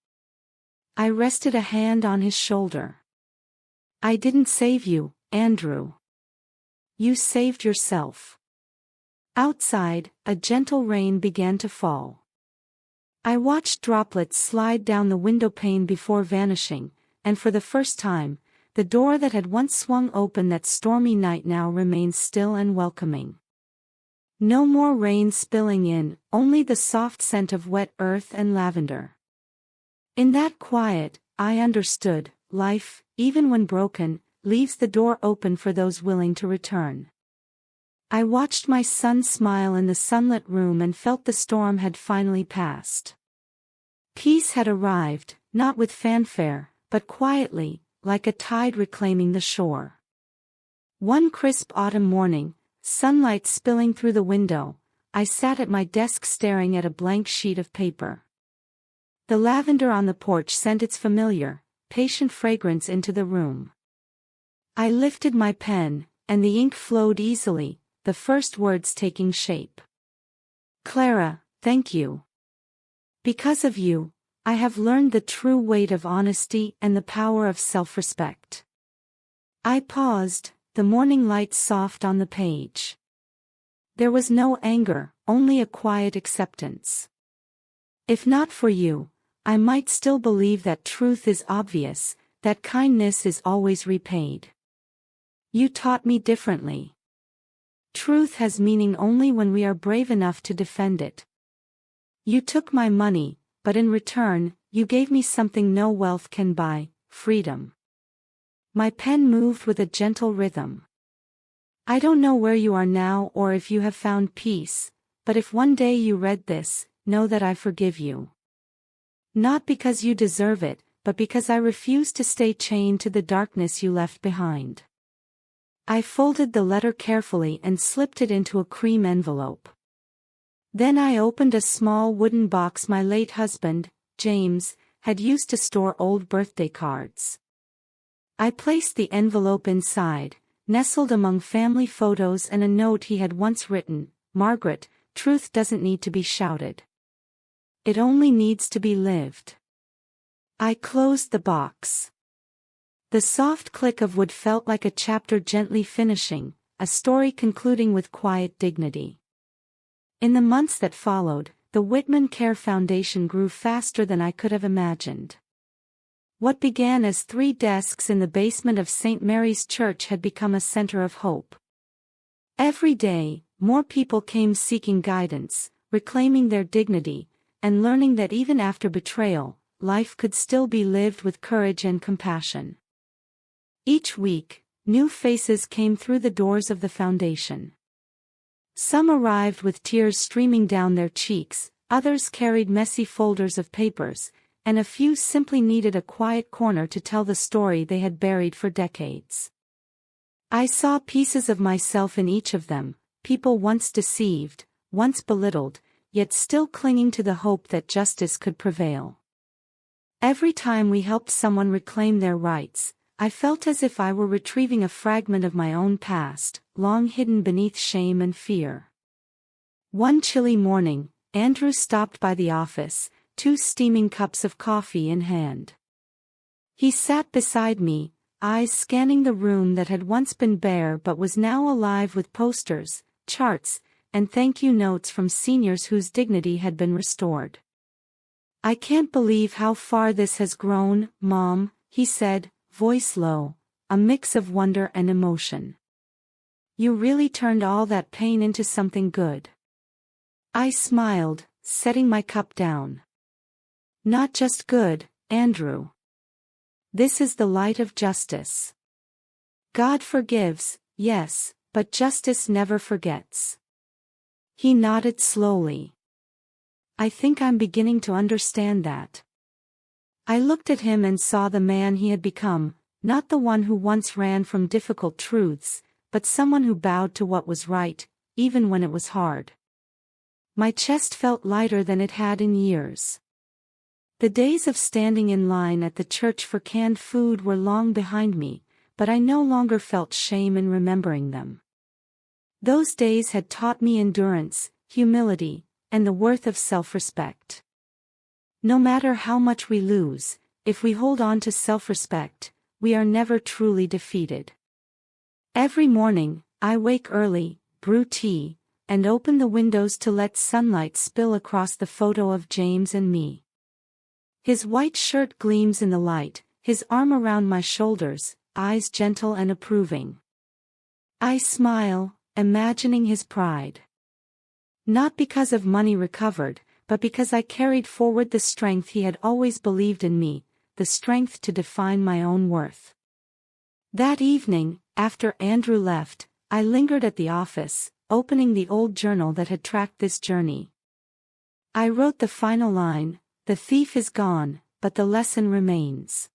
I rested a hand on his shoulder. I didn't save you, Andrew. You saved yourself. Outside, a gentle rain began to fall. I watched droplets slide down the windowpane before vanishing, and for the first time, the door that had once swung open that stormy night now remained still and welcoming. No more rain spilling in, only the soft scent of wet earth and lavender. In that quiet, I understood, life, even when broken, leaves the door open for those willing to return. I watched my son smile in the sunlit room and felt the storm had finally passed. Peace had arrived, not with fanfare, but quietly, like a tide reclaiming the shore. One crisp autumn morning, sunlight spilling through the window, I sat at my desk staring at a blank sheet of paper. The lavender on the porch sent its familiar, patient fragrance into the room. I lifted my pen, and the ink flowed easily, the first words taking shape. Clara, thank you. Because of you, I have learned the true weight of honesty and the power of self-respect. I paused, the morning light soft on the page. There was no anger, only a quiet acceptance. If not for you, I might still believe that truth is obvious, that kindness is always repaid. You taught me differently. Truth has meaning only when we are brave enough to defend it. You took my money, but in return, you gave me something no wealth can buy, freedom. My pen moved with a gentle rhythm. I don't know where you are now or if you have found peace, but if one day you read this, know that I forgive you. Not because you deserve it, but because I refuse to stay chained to the darkness you left behind. I folded the letter carefully and slipped it into a cream envelope. Then I opened a small wooden box my late husband, James, had used to store old birthday cards. I placed the envelope inside, nestled among family photos and a note he had once written, Margaret, truth doesn't need to be shouted. It only needs to be lived. I closed the box. The soft click of wood felt like a chapter gently finishing, a story concluding with quiet dignity. In the months that followed, the Whitman Care Foundation grew faster than I could have imagined. What began as 3 desks in the basement of St. Mary's Church had become a center of hope. Every day, more people came seeking guidance, reclaiming their dignity, and learning that even after betrayal, life could still be lived with courage and compassion. Each week, new faces came through the doors of the foundation. Some arrived with tears streaming down their cheeks, others carried messy folders of papers, and a few simply needed a quiet corner to tell the story they had buried for decades. I saw pieces of myself in each of them, people once deceived, once belittled, yet still clinging to the hope that justice could prevail. Every time we helped someone reclaim their rights, I felt as if I were retrieving a fragment of my own past, long hidden beneath shame and fear. One chilly morning, Andrew stopped by the office, 2 steaming cups of coffee in hand. He sat beside me, eyes scanning the room that had once been bare but was now alive with posters, charts, and thank you notes from seniors whose dignity had been restored. "I can't believe how far this has grown, Mom," he said, voice low, a mix of wonder and emotion. "You really turned all that pain into something good." I smiled, setting my cup down. "Not just good, Andrew. This is the light of justice. God forgives, yes, but justice never forgets." He nodded slowly. "I think I'm beginning to understand that." I looked at him and saw the man he had become, not the one who once ran from difficult truths, but someone who bowed to what was right, even when it was hard. My chest felt lighter than it had in years. The days of standing in line at the church for canned food were long behind me, but I no longer felt shame in remembering them. Those days had taught me endurance, humility, and the worth of self-respect. No matter how much we lose, if we hold on to self-respect, we are never truly defeated. Every morning, I wake early, brew tea, and open the windows to let sunlight spill across the photo of James and me. His white shirt gleams in the light, his arm around my shoulders, eyes gentle and approving. I smile, imagining his pride. Not because of money recovered, but because I carried forward the strength he had always believed in me, the strength to define my own worth. That evening, after Andrew left, I lingered at the office, opening the old journal that had tracked this journey. I wrote the final line, "The thief is gone, but the lesson remains."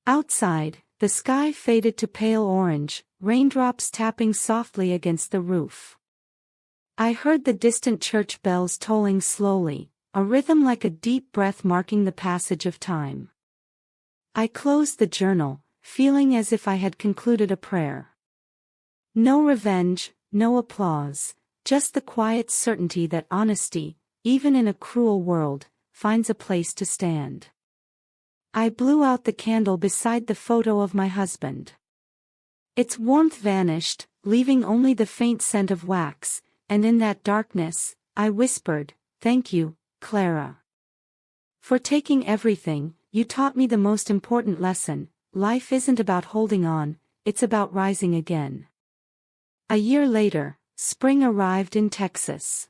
Outside, the sky faded to pale orange, raindrops tapping softly against the roof. I heard the distant church bells tolling slowly, a rhythm like a deep breath marking the passage of time. I closed the journal, feeling as if I had concluded a prayer. No revenge, no applause, just the quiet certainty that honesty, even in a cruel world, finds a place to stand. I blew out the candle beside the photo of my husband. Its warmth vanished, leaving only the faint scent of wax, and in that darkness, I whispered, "Thank you, Clara. For taking everything, you taught me the most important lesson: life isn't about holding on, it's about rising again." A year later, spring arrived in Texas.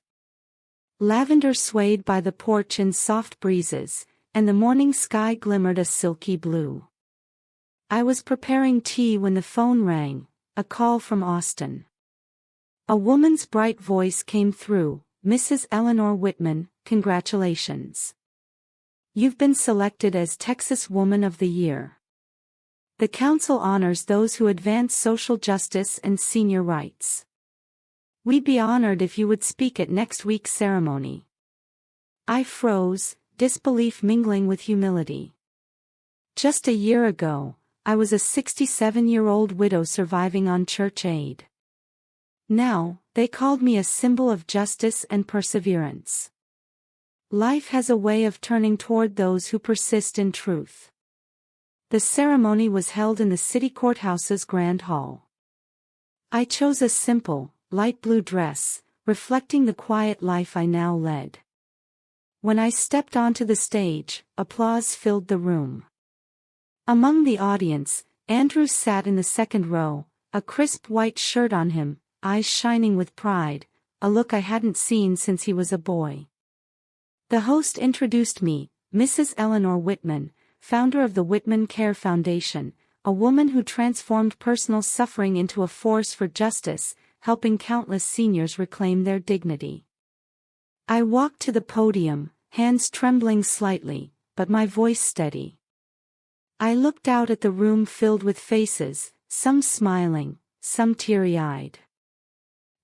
Lavender swayed by the porch in soft breezes, and the morning sky glimmered a silky blue. I was preparing tea when the phone rang, a call from Austin. A woman's bright voice came through, "Mrs. Eleanor Whitman, congratulations. You've been selected as Texas Woman of the Year. The council honors those who advance social justice and senior rights. We'd be honored if you would speak at next week's ceremony." I froze, disbelief mingling with humility. Just a year ago, I was a 67-year-old widow surviving on church aid. Now, they called me a symbol of justice and perseverance. Life has a way of turning toward those who persist in truth. The ceremony was held in the city courthouse's grand hall. I chose a simple, light blue dress, reflecting the quiet life I now led. When I stepped onto the stage, applause filled the room. Among the audience, Andrew sat in the second row, a crisp white shirt on him, eyes shining with pride, a look I hadn't seen since he was a boy. The host introduced me, Mrs. Eleanor Whitman, founder of the Whitman Care Foundation, a woman who transformed personal suffering into a force for justice, helping countless seniors reclaim their dignity. I walked to the podium, hands trembling slightly, but my voice steady. I looked out at the room filled with faces, some smiling, some teary-eyed.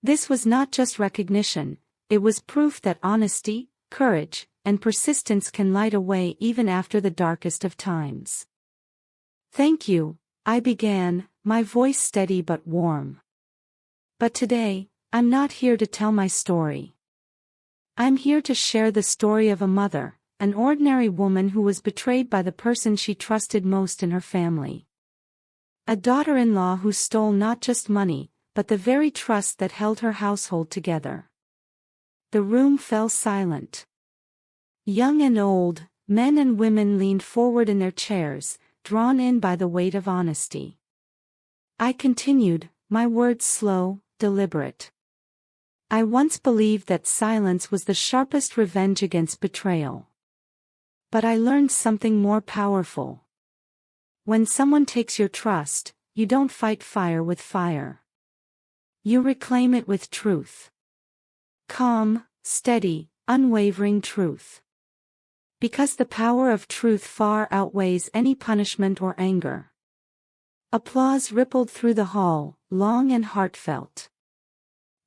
This was not just recognition, it was proof that honesty, courage, and persistence can light a way even after the darkest of times. "Thank you," I began, my voice steady but warm. "But today, I'm not here to tell my story. I'm here to share the story of a mother, an ordinary woman who was betrayed by the person she trusted most in her family. A daughter-in-law who stole not just money, but the very trust that held her household together." The room fell silent. Young and old, men and women leaned forward in their chairs, drawn in by the weight of honesty. I continued, my words slow, deliberate. "I once believed that silence was the sharpest revenge against betrayal. But I learned something more powerful. When someone takes your trust, you don't fight fire with fire. You reclaim it with truth. Calm, steady, unwavering truth. Because the power of truth far outweighs any punishment or anger." Applause rippled through the hall, long and heartfelt.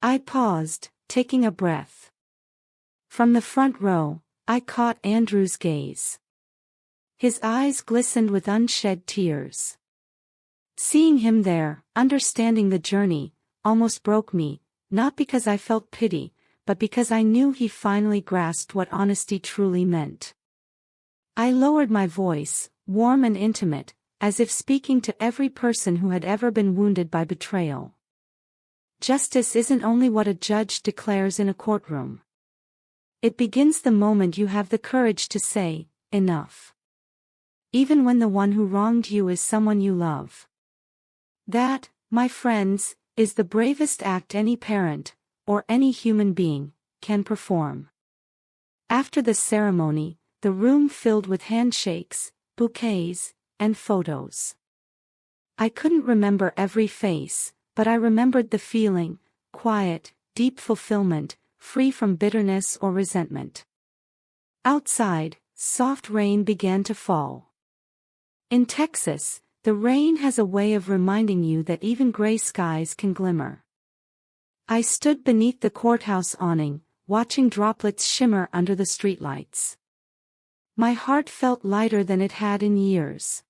I paused, taking a breath. From the front row, I caught Andrew's gaze. His eyes glistened with unshed tears. Seeing him there, understanding the journey, almost broke me, not because I felt pity, but because I knew he finally grasped what honesty truly meant. I lowered my voice, warm and intimate, as if speaking to every person who had ever been wounded by betrayal. Justice isn't only what a judge declares in a courtroom. It begins the moment you have the courage to say, "Enough." Even when the one who wronged you is someone you love. That, my friends, is the bravest act any parent, or any human being, can perform. After the ceremony, the room filled with handshakes, bouquets, and photos. I couldn't remember every face, but I remembered the feeling, quiet, deep fulfillment, free from bitterness or resentment. Outside, soft rain began to fall. In Texas, the rain has a way of reminding you that even gray skies can glimmer. I stood beneath the courthouse awning, watching droplets shimmer under the streetlights. My heart felt lighter than it had in years.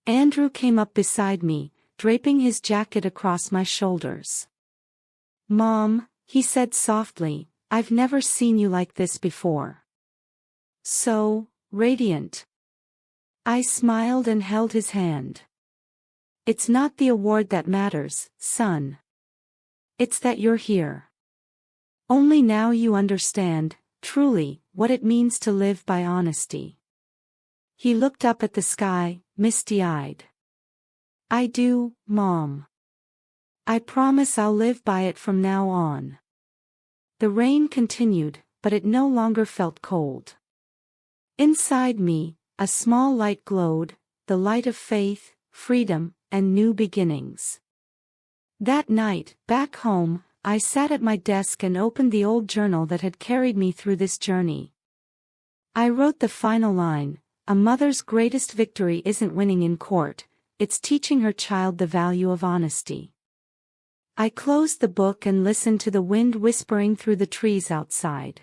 Andrew came up beside me, draping his jacket across my shoulders. "Mom," he said softly, "I've never seen you like this before. So radiant." I smiled and held his hand. "It's not the award that matters, son. It's that you're here. Only now you understand, truly, what it means to live by honesty." He looked up at the sky, misty-eyed. "I do, Mom. I promise I'll live by it from now on." The rain continued, but it no longer felt cold. Inside me, a small light glowed, the light of faith, freedom, and new beginnings. That night, back home, I sat at my desk and opened the old journal that had carried me through this journey. I wrote the final line, "A mother's greatest victory isn't winning in court, it's teaching her child the value of honesty." I closed the book and listened to the wind whispering through the trees outside.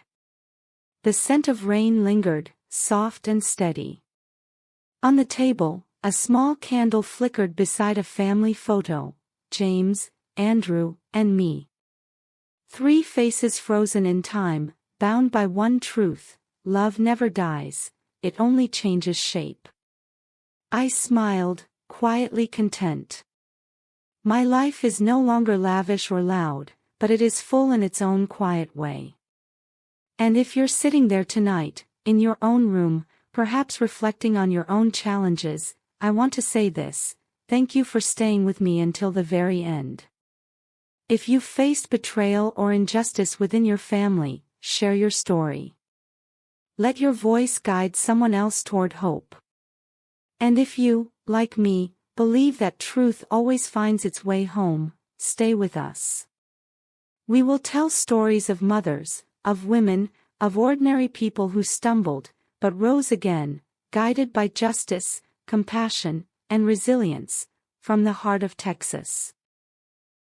The scent of rain lingered, soft and steady. On the table, a small candle flickered beside a family photo, James, Andrew, and me. 3 faces frozen in time, bound by one truth: love never dies, it only changes shape. I smiled, quietly content. My life is no longer lavish or loud, but it is full in its own quiet way. And if you're sitting there tonight, in your own room, perhaps reflecting on your own challenges, I want to say this: thank you for staying with me until the very end. If you've faced betrayal or injustice within your family, share your story. Let your voice guide someone else toward hope. And if you, like me, believe that truth always finds its way home, stay with us. We will tell stories of mothers, of women, of ordinary people who stumbled, but rose again, guided by justice, compassion, and resilience, from the heart of Texas.